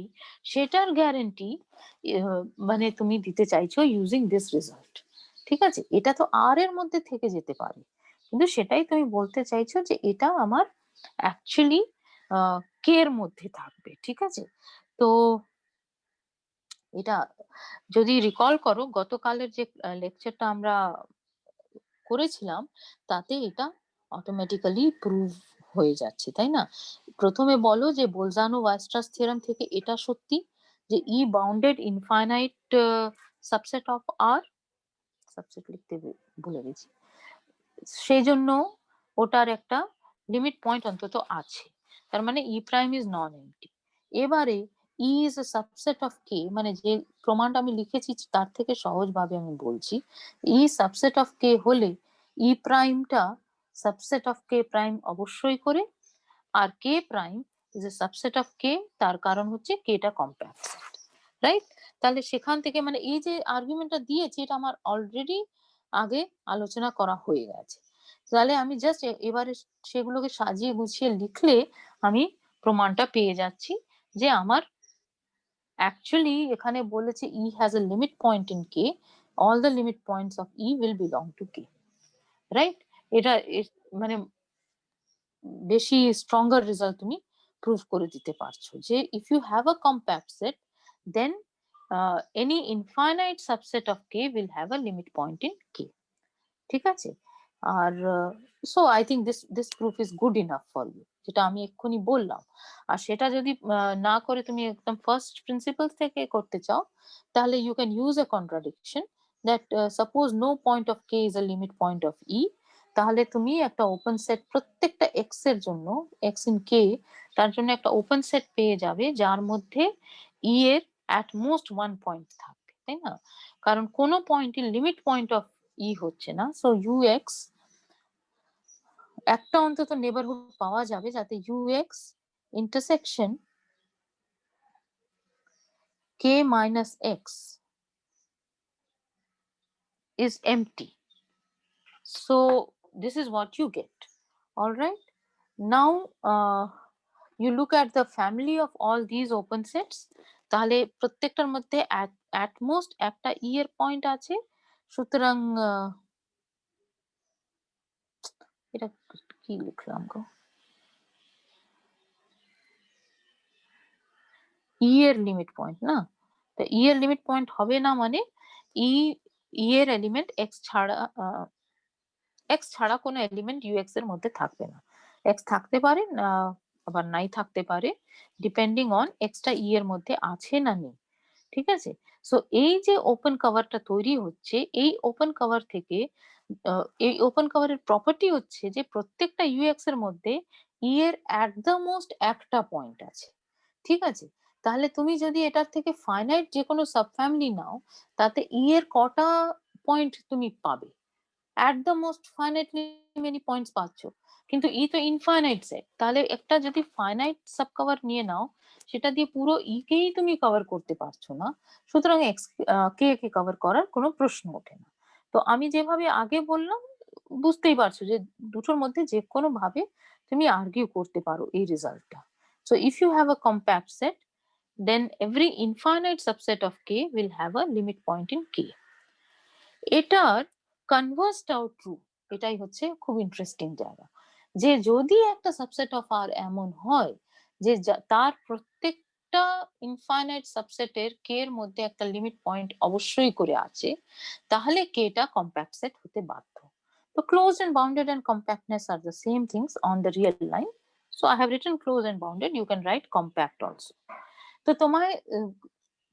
সেটার গ্যারেন্টি মানে তুমি দিতে চাইছো ইউজিং দিস রেজাল্ট। ঠিক আছে? এটা তো আর এর মধ্যে থেকে যেতে পারে, কিন্তু সেটাই তুমি বলতে চাইছো যে এটা আমার অ্যাকচুয়ালি কে এর মধ্যে থাকবে। ঠিক আছে? তো এটা যদি রিকল করো গতকালের যে লেকচারটা আমরা করেছিলাম, তাতে এটা অটোমেটিক্যালি প্রুভ হয়ে যাচ্ছে, তাই না? প্রথমে বলো যে বোলজানো-ওয়াইসট্রাস থিওরেম থেকে এটা সত্যি যে E bounded infinite subset of R, subset লিখতে ভুলে গেছি, সেই জন্য ওটার একটা লিমিট পয়েন্ট অন্তত আছে, তার মানে ই প্রাইম ইজ নন এমটি। এবারে ই ইজ এ সাবসেট অফ কে, মানে যে প্রমাণটা আমি লিখেছি তার থেকে সহজভাবে আমি বলছি, ই সাবসেট অফ কে হলে ই প্রাইমটা সাবসেট অফ কে প্রাইম অবশ্যই করে, আর K prime is a subset of K, তার কারণ হচ্ছে কেটা কম্প্যাক্ট সেট, রাইট? তাহলে সেখান থেকে মানে এই যে আর্গুমেন্টটা দিয়েছি এটা আমার অলরেডি আগে আলোচনা করা হয়ে গেছে। তাহলে আমি জাস্ট এবারে সেগুলোকে সাজিয়ে গুছিয়ে লিখলে আমি প্রমাণটা পেয়ে যাচ্ছি যে আমার অ্যাকচুয়ালি এখানে বলেছে E has a limit point in K, all the limit points of E will belong to K, right? এটা মানে বেশি স্ট্রঙ্গার রেজাল্ট তুমি প্রুভ করে দিতে পারছো যে if you have a compact set, then any infinite subset of k will have a limit point in k. ঠিক আছে? আর so I think this proof is good enough for you, যেটা আমি এক্ষুনি বললাম। আর সেটা যদি না করে তুমি একদম ফার্স্ট প্রিন্সিপাল থেকে করতে চাও, তাহলে you can use a contradiction that suppose no point of K is a limit point of E, তাহলে তুমি একটা ওপেন সেট প্রত্যেকটা এক্স এর জন্য, এক্স ইন কে, তার জন্য একটা ওপেন সেট পেয়ে যাবে যার মধ্যে ই এর অ্যাট মোস্ট ওয়ান পয়েন্ট থাকবে, তাই না? কারণ কোনো পয়েন্টের লিমিট পয়েন্ট অফ ই হচ্ছে না, সো ইউ এক্স একটা অন্তত নেবারহুড পাওয়া যাবে যাতে U X intersection K minus X is empty. So this is what you get. All right. Now you look at the family of all these open sets, তাহলে প্রত্যেকটার মধ্যে at most একটা e এর point আছে, সুতরাং এটা কি লিখলাম গো, e এর লিমিট পয়েন্ট না, তো e এর লিমিট পয়েন্ট হবে না, মানে e এর এলিমেন্ট x ছাড়া কোনো এলিমেন্ট ux এর মধ্যে থাকবে না। x থাকতে পারে না, আবার নাই থাকতে পারে, ডিপেন্ডিং অন x টা e এর মধ্যে আছে না নেই। ঠিক আছে? সো এই যে ওপেন কভারটা তৈরি হচ্ছে, এই ওপেন কভার থেকে এই ওপেন কভারের প্রপার্টি হচ্ছে যে প্রত্যেকটা ux এর মধ্যে e এর এট দ্য মোস্ট একটা পয়েন্ট আছে। ঠিক আছে? তাহলে তুমি যদি এটার থেকে ফাইনাইট যে কোনো সাবফ্যামিলি নাও, তাতে e এর কটা পয়েন্ট তুমি পাবে? at the most finitely many points পাচ্ছ, কিন্তু ই তো ইনফাইনাইট সেট, তাহলে একটা যদি ফাইনাইট সাব কভার নিয়ে নাও, সেটা দিয়ে পুরো ই কেই তুমি কভার করতে পারছো না, সুতরাং এক্স কে কে কভার করার কোনো প্রশ্ন ওঠে না। তো আমি যেভাবে আগে বললাম, বুঝতেই পারছো যে দুটোর মধ্যে যে কোনো ভাবে তুমি আর্গিউ করতে পারো এই রেজাল্টটা। So if you have a compact set, then every infinite subset of k will have a limit point in k. এটার কনভার্সটাও ট্রু, এটাই হচ্ছে খুব ইন্টারেস্টিং জায়গা, যে যদি একটা সাবসেট অফ আর এমন হয় যে তার প্রত্যেকটা ইনফাইনাইট সাবসেটের কে এর মধ্যে একটা লিমিট পয়েন্ট অবশ্যই করে আছে, তাহলে কে টা কম্প্যাক্ট সেট হতে বাধ্য। তো closed and bounded and compactness are the same things on the real line. So I have written closed and bounded, you can write compact also. তো তোমায়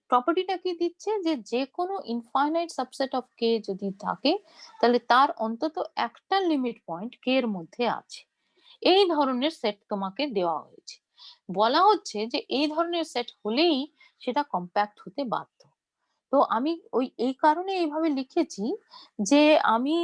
প্রপার্টিটা কি দিচ্ছে, যে যে কোনো ইনফাইনাইট সাবসেট অফ কে যদি থাকে, তাহলে তার অন্তত একটা লিমিট পয়েন্ট কে এর মধ্যে আছে। এই ধরনের সেট তোমাকে দেওয়া হয়েছে, বলা হচ্ছে যে এই ধরনের সেট হলেই সেটা কম্প্যাক্ট হতে বাধ্য। তো আমি এই কারণে এইভাবে লিখেছি যে আমি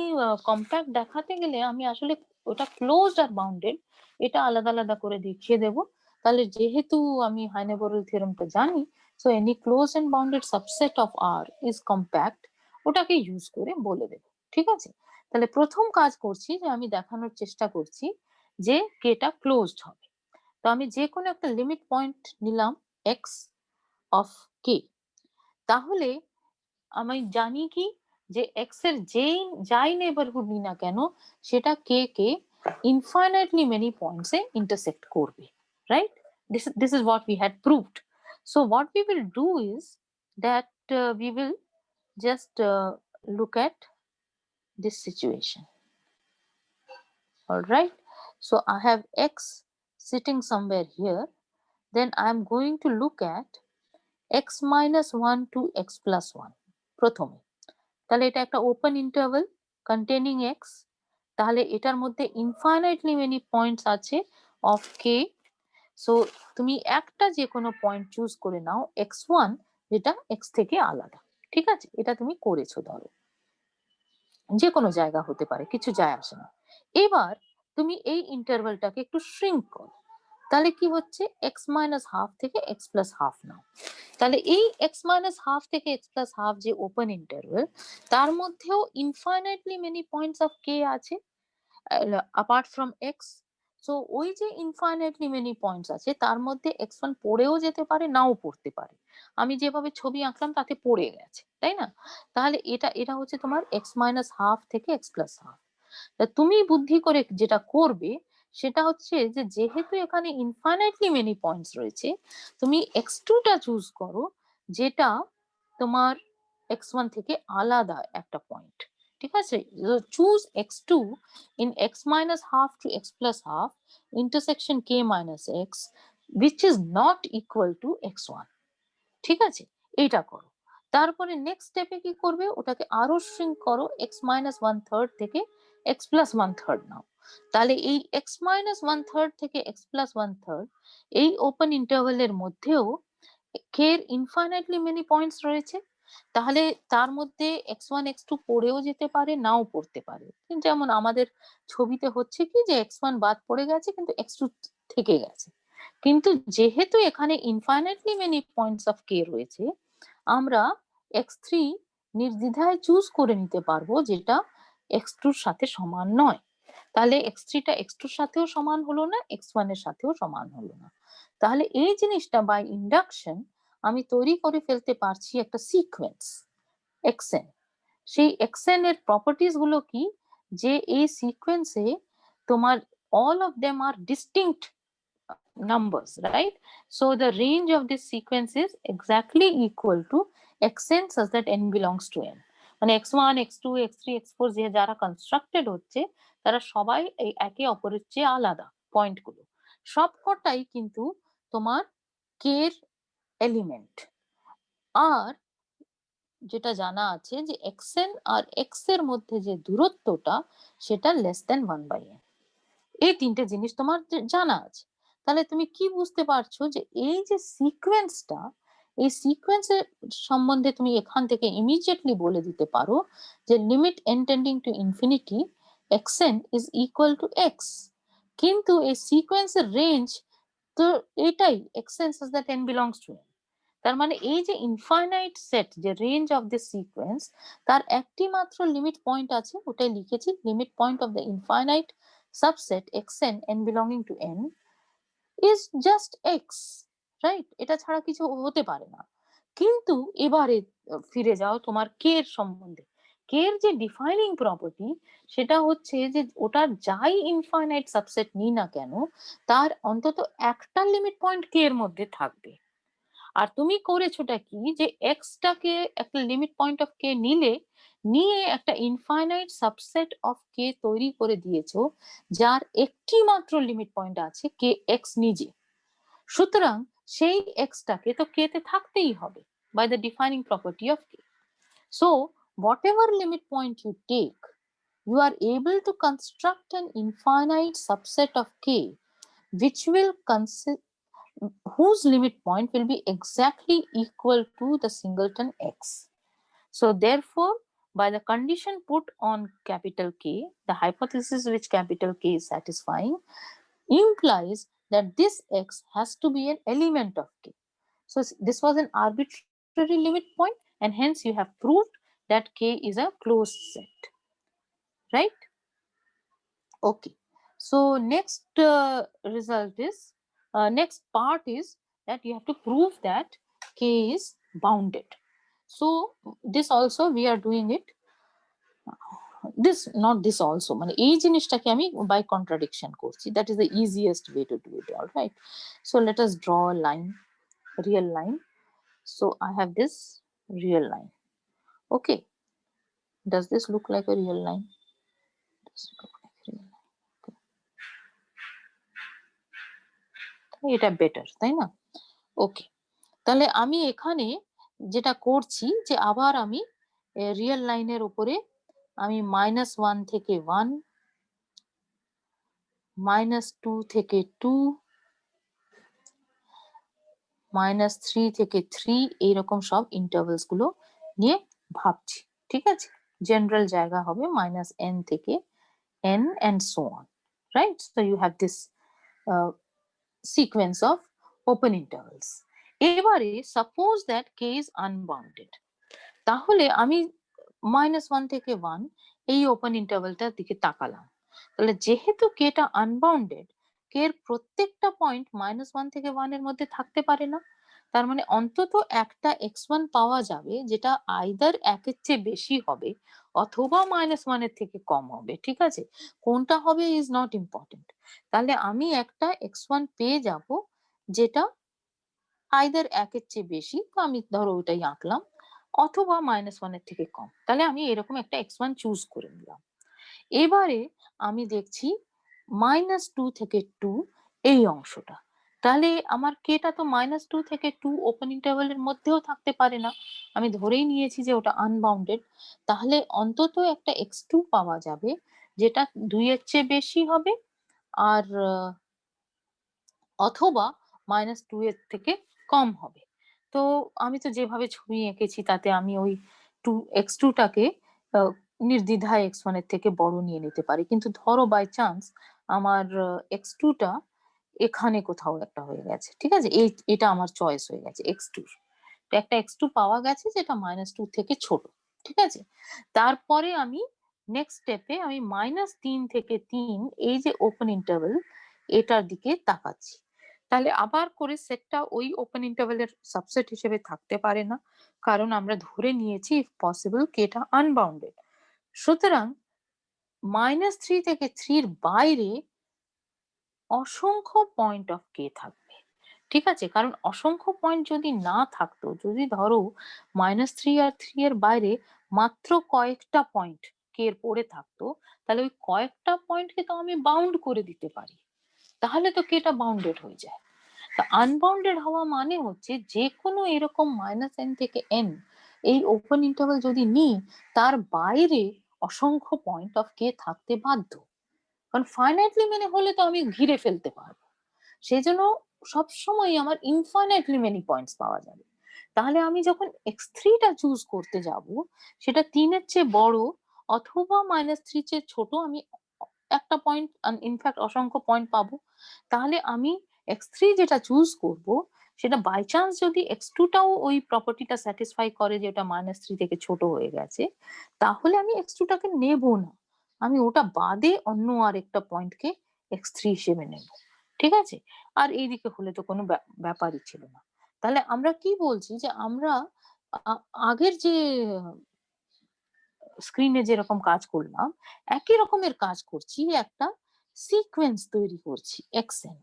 কম্প্যাক্ট দেখাতে গেলে আমি আসলে ওটা ক্লোজড আর বাউন্ডেড এটা আলাদা আলাদা করে দেখিয়ে দেব। তাহলে যেহেতু আমি হাইনেবোরেল থিওরেমটা জানি, so any close and bounded subset of R is compact, ওটাকে ইউজ করে বলে দেব। ঠিক আছে? তাহলে প্রথম কাজ করছি যে আমি দেখানোর চেষ্টা করছি যে কেটা ক্লোজড হবে। তো আমি যে কোনো একটা লিমিট পয়েন্ট নিলাম এক্স অফ কে, তাহলে আমি জানি কি যে এক্স এর যাই নেবারহুড নিই না কেন, সেটা কে কে ইনফাইনাইটলি মেনি পয়েন্টস এ ইন্টারসেক্ট করবে, right? This is what we had proved. So what we will do is that we will just look at this situation. All right, so I have x sitting somewhere here, then I am going to look at x minus 1 to x plus 1 প্রথমে। তাহলে এটা একটা open interval containing x, তাহলে এটার মধ্যে infinitely many points আছে of K. So তুমি একটা যে কোনো পয়েন্ট চুজ করে নাও x1, যেটা এক্স থেকে আলাদা। ঠিক আছে? এটা তুমি করেছো, ধরো যে কোনো জায়গা হতে পারে, কিছু যায় আসে না। এবার তুমি এই ইন্টারভালটাকে একটু শ্রিঙ্ক করো, তাহলে কি হচ্ছে এক্স মাইনাস হাফ থেকে এক্স প্লাস হাফ নাও। তাহলে এই এক্স মাইনাস হাফ থেকে এক্স প্লাস হাফ যে ওপেন ইন্টারভেল, তার মধ্যেও ইনফাইনাইটলি মেনি পয়েন্টস অফ কে আছে অ্যাপার্ট ফ্রম এক্স। সো ওই যে ইনফাইনাইটলি মেনি পয়েন্টস আছে, তার মধ্যে এক্স ওয়ান পড়েও যেতে পারে, নাও পড়তে পারে। আমি যেভাবে ছবি আঁকলাম তাতে পড়ে গেছে, তাই না? তাহলে এটা এটা হচ্ছে তোমার এক্স মাইনাস হাফ থেকে এক্স প্লাস হাফ। তুমি বুদ্ধি করে যেটা করবে সেটা হচ্ছে যে যেহেতু এখানে ইনফাইনাইটলি মেনি পয়েন্টস রয়েছে, তুমি x2 টা চুজ করো, যেটা তোমার x1 থেকে আলাদা একটা পয়েন্ট। ঠিক আছে? Choose x2 in x minus half to x plus half intersection k minus x which is not equal to x1। ঠিক আছে? এইটা করো। তারপরে নেক্সট স্টেপে কি করবে, ওটাকে আরো শ্রিঙ্ক করো, এক্স মাইনাস ওয়ান থার্ড থেকে এক্স প্লাস ওয়ান থার্ড নাও। তাহলে এই এক্স মাইনাস ওয়ান থার্ড থেকে এক্স প্লাস ওয়ান থার্ড এই ওপেন ইন্টারভেলের মধ্যেও কে এর ইনফাইনাইটলি মেনি পয়েন্টস রয়েছে, তাহলে তার মধ্যে এক্স ওয়ান এক্স টু পড়েও যেতে পারে, নাও পড়তে পারে। যেমন আমাদের ছবিতে হচ্ছে কি যে এক্স ওয়ান বাদ পড়ে গেছে কিন্তু এক্স টু থেকে গেছে, কিন্তু যেহেতু এখানে ইনফাইনাইটলি মেনি পয়েন্টস অফ কে রয়েছে, আমরা x3 নির্দ্বিধায় চুজ করে নিতে পারবো যেটা x2 এর সাথে সমান নয়। তাহলে x3 টা x2 এর সাথেও সমান হলো না, x1 এর সাথেও সমান হলো না। তাহলে এই জিনিসটা বাই ইন্ডাকশন আমি তৈরি করে ফেলতে পারছি একটা সিকোয়েন্স xn। সেই xn এর প্রপার্টিজ গুলো কি, যে এই সিকোয়েন্সে তোমার all of them are distinct numbers, right? So the range of this sequence is exactly equal to xn such that n belongs to n. মানে x1 x2 x3 x4 যে যারা কনস্ট্রাক্টেড হচ্ছে তারা সবাই এই একে অপরের চেয়ে আলাদা পয়েন্ট গুলো, সবকটাই কিন্তু তোমার k এর এলিমেন্ট। আর যেটা জানা আছে যে xn আর x এর মধ্যে যে দূরত্বটা সেটা লেস দেন 1/n। এই তিনটে জিনিস তোমার জানা আছে। তাহলে তুমি কি বুঝতে পারছো যে এই যে সিকোয়েন্সটা, এই সিকোয়েন্সের সম্বন্ধে তুমি এখান থেকে ইমিডিয়েটলি বলে দিতে পারো যে limit n tending to infinity xn is equal to x। কিন্তু এই সিকোয়েন্সের রেঞ্জ তো এটাই xn such that n belongs to n। তার মানে এই যে ইনফাইনাইট সেট যে রেঞ্জ অফ দ্য সিকোয়েন্স, তার একটি মাত্র লিমিট পয়েন্ট আছে, ওটাই লিখেছি limit point of the infinite subset xn n belonging to n is just x, right? এটা ছাড়া কিছু হতে পারে না। কিন্তু এবারে ফিরে যাও তোমার k এর সম্বন্ধে। k এর যে ডিফাইনিং প্রপার্টি সেটা হচ্ছে যে ওটার যাই ইনফাইনাইট সাবসেট নিই না কেন তার অন্তত একটা লিমিট পয়েন্ট k এর মধ্যে থাকবে। আর তুমি করেছোটা কি, যে x টাকে একটা লিমিট পয়েন্ট অফ k নিয়ে একটা ইনফাইনাইট সাবসেট অফ k তৈরি করে দিয়েছো যার একটি মাত্র লিমিট পয়েন্ট আছে k x নিজে। সুতরাং সেই x টাকে তো k তে থাকতেই হবে by the defining property of k। So whatever limit point you take, you are able to construct an infinite subset of k which will consist whose limit point will be exactly equal to the singleton x. So therefore, by the condition put on capital K, the hypothesis which capital K is satisfying implies that this x has to be an element of K. So this was an arbitrary limit point, and hence you have proved that K is a closed set, right? Okay. So next result is next part is that you have to prove that K is bounded. So this also we are doing it. This not this also, মানে এই জিনিসটাকে আমি by contradiction করছি, that is the easiest way to do it, all right? So let us draw a line, real line. So I have this real line. Okay, does this look like a real line? Does it look like a real line? Okay. এটা better, তাই না? ওকে, তাহলে আমি এখানে যেটা করছি যে আবার আমি রিয়েল লাইনের উপরে আমি -1 থেকে 1, -2 থেকে 2, -3 থেকে 3 এইরকম সব ইন্টারভেলস গুলো নিয়ে ভাবছি, ঠিক আছে? জেনারেল জায়গা হবে -n থেকে n and so on, right? So you have this sequence of open intervals. এবারে suppose that k is unbounded, তাহলে আমি -1 থেকে 1 এই ওপেন ইন্টারভ্যালটার দিকে তাকালাম। তাহলে যেহেতু k টা আনবাউন্ডেড, k এর প্রত্যেকটা পয়েন্ট -1 থেকে 1 এর মধ্যে থাকতে পারে না। তার মানে অন্তত একটা x1 পাওয়া যাবে যেটা আইদার 1 এর চেয়ে বেশি হবে অথবা -1 এর থেকে কম হবে, ঠিক আছে? কোনটা হবে ইজ নট ইম্পর্টেন্ট। তাহলে আমি একটা x1 পেয়ে যাব যেটা আইদার 1 এর চেয়ে বেশি, তো আমি ধরো ওটাই আঁকলাম, অথবা -1 এর থেকে কম। তাহলে আমি এরকম একটা x1 চুজ করে নিলাম। এবারে আমি দেখছি -2 থেকে 2 এই অংশটা। তাহলে আমার k টা তো -2 থেকে 2 ওপেন ইন্টারভাল এর মধ্যেও থাকতে পারে না। আমি ধরেই নিয়েছি যে ওটা আনবাউন্ডেড। তাহলে অন্তত একটা x2 পাওয়া যাবে যেটা 2 এর চেয়ে বেশি হবে আর অথবা -2 এর থেকে কম হবে। তো আমি তো যেভাবে ছবি এঁকেছি তাতে আমি ওই x2 টাকে নির্দ্বিধায় x1 এর থেকে বড় নিয়ে নিতে পারি। কিন্তু ধরো বাই চান্স আমার x2 টা এখানে কোথাও একটা হয়ে গেছে, ঠিক আছে? এটা আমার চয়েস হয়ে গেছে x2। তো একটা x2 পাওয়া গেছে যেটা -2 থেকে ছোট, ঠিক আছে? তারপরে আমি নেক্সট স্টেপে আমি -3 থেকে 3 এই যে ওপেন ইন্টারভেল এটার দিকে তাকাচ্ছি। তাহলে আবার করে সেটটা ওই ওপেন ইন্টারভেলের সাবসেট হিসেবে থাকতে পারে না, কারণ আমরা ধরে নিয়েছি ইফ পসিবল কে এটা আনবাউন্ডেড। সুতরাং -3 থেকে 3 এর বাইরে অসংখ্য পয়েন্ট অফ কে থাকবে। ঠিক আছে, কারণ অসংখ্য পয়েন্ট যদি না থাকতো, যদি ধরো -3 আর 3 এর বাইরে মাত্র কয়েকটা পয়েন্ট কে এর পড়ে থাকতো, তাহলে ওই কয়েকটা পয়েন্টকে তো আমি বাউন্ড করে দিতে পারি, তাহলে তো কেটা বাউন্ডেড হয়ে যায়। তা আনবাউন্ডেড হওয়া মানে হচ্ছে যে কোনো এরকম -n থেকে n এই ওপেন ইন্টারভাল যদি নিই, তার বাইরে অসংখ্য পয়েন্ট অফ কে থাকতে বাধ্য। কারণ ফাইনাইটলি মেনি হলে তো আমি ঘিরে ফেলতে পারবো, সেই জন্য সবসময় আমার ইনফাইনাইটলি মেনি পয়েন্টস পাওয়া যাবে। তাহলে আমি যখন x3 টা চুজ করতে যাব, সেটা 3 এর চেয়ে বড় অথবা -3 চেয়ে ছোট, আমি একটা পয়েন্ট ইনফ্যাক্ট অসংখ্য পয়েন্ট পাবো। তাহলে আমি x3 যেটা চুজ করব, সেটা বাই চান্স যদি x2 টাও ওই প্রপার্টিটা স্যাটিসফাই করে যে ওটা -3 থেকে ছোট হয়ে গেছে, তাহলে আমি x2 টাকে নেব না, আমি ওটা বাদে অন্য আরেকটা পয়েন্টকে x3 হিসেবে নেব। ঠিক আছে, আর এইদিকে হলে তো কোনো ব্যাপারই ছিল না। তাহলে আমরা কি বলছি যে আমরা আগের যে স্ক্রিনে যেরকম কাজ করলাম, একই রকমের কাজ করছি, একটা সিকোয়েন্স তৈরি করছি xn,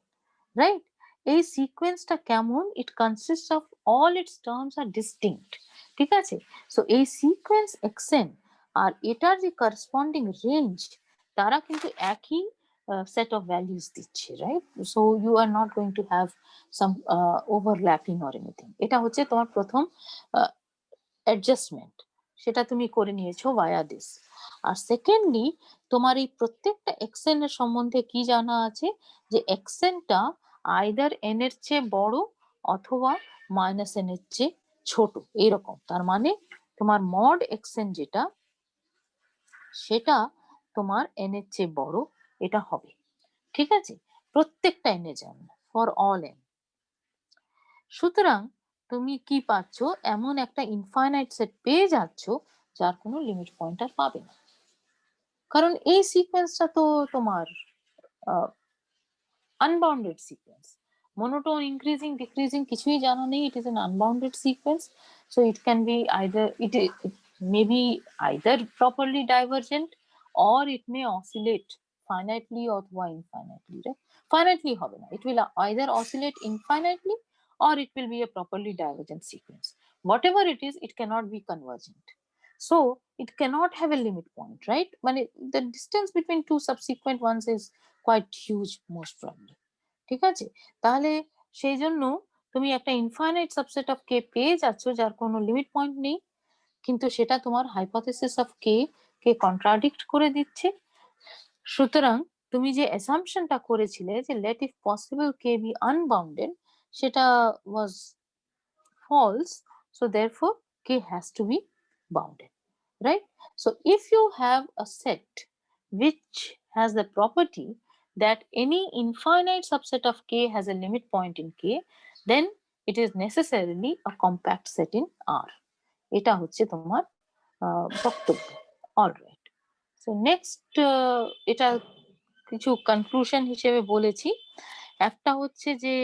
রাইট? এই সিকোয়েন্সটা কেমন? It consists of all its terms are distinct. ঠিক আছে, সো এই সিকোয়েন্স xn আর এটার যে করসপন্ডিং রেঞ্জ, তারা কিন্তু একই set of values দিচ্ছে, right? So you are not going to have some overlapping or anything. এটা হচ্ছে তোমার প্রথম অ্যাডজাস্টমেন্ট, সেটা তুমি করে নিয়েছো ভায়া দিস। আর সেকেন্ডলি, তোমার এই প্রত্যেকটা xn এর সম্বন্ধে কি জানা আছে, যে xn টা আইদার n এর চেয়ে বড় অথবা -n এর চেয়ে ছোট, এরকম। তার মানে তোমার মড xn যেটা, সেটা তোমার n এর চেয়ে বড় এটা হবে। ঠিক আছে, প্রত্যেকটা n এর জন্য, ফর অল n। সুতরাং তুমি কি পাচ্ছ, এমন একটা ইনফাইনাইট সেট পেয়ে যাচ্ছ যার কোনো লিমিট পয়েন্ট আর পাবে না, কারণ এই সিকোয়েন্সটা তো তোমার unbounded sequence. Monotone, increasing, decreasing কিছুই জানা নেই, it is an unbounded sequence. So it can be either, it may be either properly divergent or it may oscillate finitely অথবা infinitely, right? Finitely হবে না, it will either oscillate infinitely or it will be a properly divergent sequence. Whatever it is, it cannot be convergent, so it cannot have a limit point, right? মানে the distance between two subsequent ones is quite huge most probably. ঠিক আছে, তাহলে সেই জন্য তুমি একটা infinite subset of কে পেয়ে যাচ্ছ যার কোনো লিমিট পয়েন্ট নেই, কিন্তু সেটা তোমার হাইপোথেসিস অফ কে কে কন্ট্রাডিক্ট করে দিচ্ছে। সুতরাং তুমি যে অ্যাসাম্পশনটা করেছিলে যে let if possible K be unbounded, সেটা was false, so therefore k has to be bounded, right? So if you have a set which has the property that any infinite subset of k has a limit point in k, then it is necessarily a compact set in R. এটা হচ্ছে তোমার বক্তব্য। Alright, so next, এটা কিছু conclusion হিসেবে বলেছি। একটা হচ্ছে যে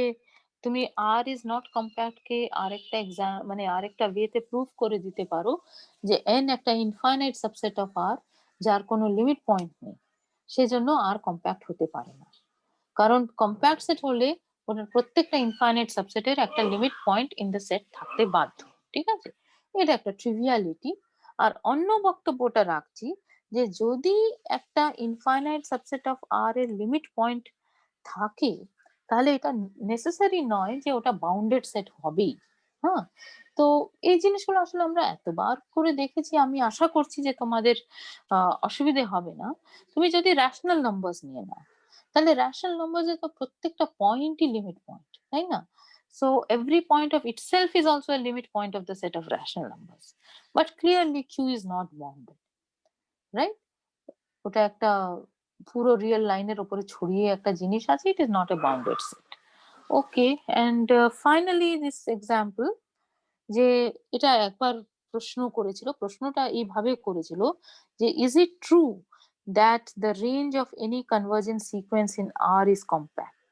তুমি আর ইজ নট কম্প্যাক্ট কে আরেকটা এক্সাম, মানে আরেকটা ওয়েতে প্রুফ করে দিতে পারো যে এন একটা ইনফাইনাইট সাবসেট অফ আর যার কোনো লিমিট পয়েন্ট নেই, সেজন্য আর কম্প্যাক্ট হতে পারে না। কারণ কম্প্যাক্ট সেট হলে ওটার প্রত্যেকটা ইনফাইনাইট সাবসেটের একটা limit point in the set থাকতে বাধ্য। ঠিক আছে, এটা একটা ট্রিভিয়ালিটি। আর অন্য বক্তব্যটা রাখছি যে যদি একটা ইনফাইনাইট সাবসেট অফ আর এর লিমিট পয়েন্ট থাকে, তাহলে এটা নেসেসারি নয় যে ওটা বাউন্ডেড সেট হবেই। হ্যাঁ, তো এই জিনিসগুলো আসলে আমরা এতবার করে দেখেছি, আমি আশা করছি যে তোমাদের অসুবিধে হবে না। তুমি যদি রেশনাল নাম্বারস নিয়ে নাও, তাহলে রেশনাল নাম্বারসে তো প্রত্যেকটা পয়েন্টই লিমিট পয়েন্ট, তাই না? So every point of itself is also a limit point of the set of rational numbers. But clearly Q is not bounded, right? ওটা একটা পুরো রিয়েল লাইনের উপরে ছড়িয়ে একটা জিনিস আছে, it is not a bounded set. Okay, and finally this example, যে এটা একবার প্রশ্ন করেছিল, প্রশ্নটা এইভাবে করেছিল যে is it true that the range of any convergent sequence in R is compact?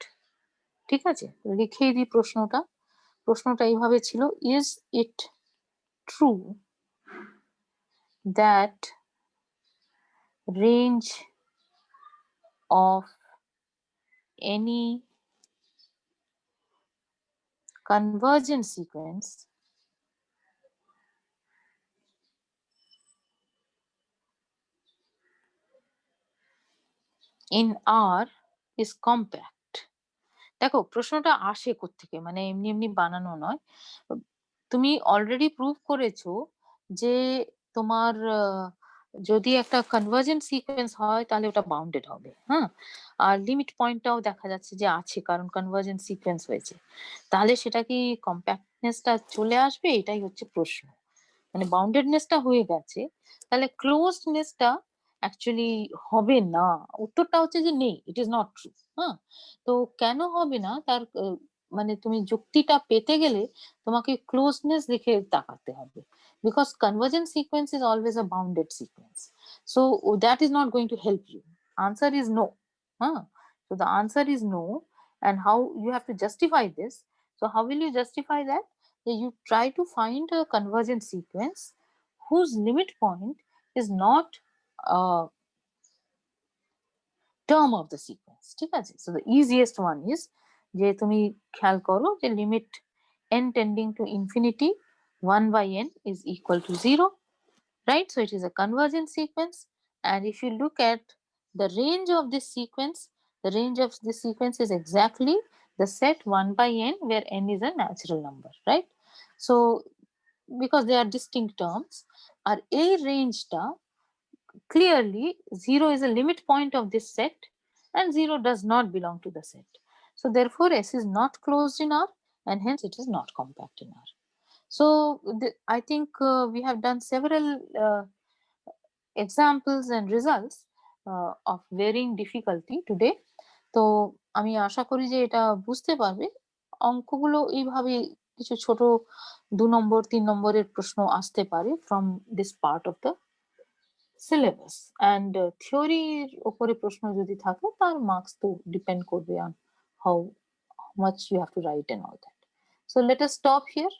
ঠিক আছে, লিখেই দিই প্রশ্নটা। প্রশ্নটা এইভাবে ছিল, is it true that range of any convergent sequence in R is compact? দেখো প্রশ্নটা আসে কোত্থেকে, মানে এমনি এমনি বানানো নয়। তুমি অলরেডি প্রুভ করেছো যে তোমার যদি একটা কনভার্জেন্ট সিকোয়েন্স হয় তাহলে ওটা বাউন্ডেড হবে, হ্যাঁ। আর লিমিট পয়েন্টটাও দেখা যাচ্ছে যে আছে, কারণ কনভার্জেন্ট সিকোয়েন্স হয়েছে। তাহলে সেটা কি কম্প্যাক্টনেসটা চলে আসবে, এটাই হচ্ছে প্রশ্ন। মানে বাউন্ডেডনেসটা হয়ে গেছে, তাহলে ক্লোজডনেসটা অ্যাকচুয়ালি হবে না। উত্তরটা হচ্ছে যে নেই, ইট ইজ নট ট্রু। হ্যাঁ, তো কেন হবে না তার মানে তুমি যুক্তিটা পেতে গেলে তোমাকে ক্লোজনেস দেখে তাকাতে হবে, because convergent sequence is always a bounded sequence, so that is not going to help you. Answer is no. হ্যাঁ, so the answer is no. And how you have to justify this? So how will you justify that? You try to find a convergent sequence whose limit point is not a term of the sequence, ঠিক আছে? So the easiest one is যে তুমি খেয়াল করো যে limit n tending to infinity 1 by n is equal to 0, right? So it is a convergent sequence, and if you look at the range of this sequence, the range of this sequence is exactly the set 1 by n where n is a natural number, right? So because they are distinct terms, আর এই রেঞ্জটা clearly 0 is a limit point of this set and 0 does not belong to the set. So therefore S is not closed in R and hence it is not compact in R. So I think we have done several examples and results of varying difficulty today. তো আমি আশা করি যে এটা বুঝতে পারবে। অঙ্কগুলো এইভাবে কিছু ছোট 2 নম্বর 3 নম্বরের প্রশ্ন আসতে পারে from this part of the syllabus, and থিওরির উপরে প্রশ্ন যদি থাকে তার মার্কস তো ডিপেন্ড করবে on how much you have to write and all that. So let us stop here.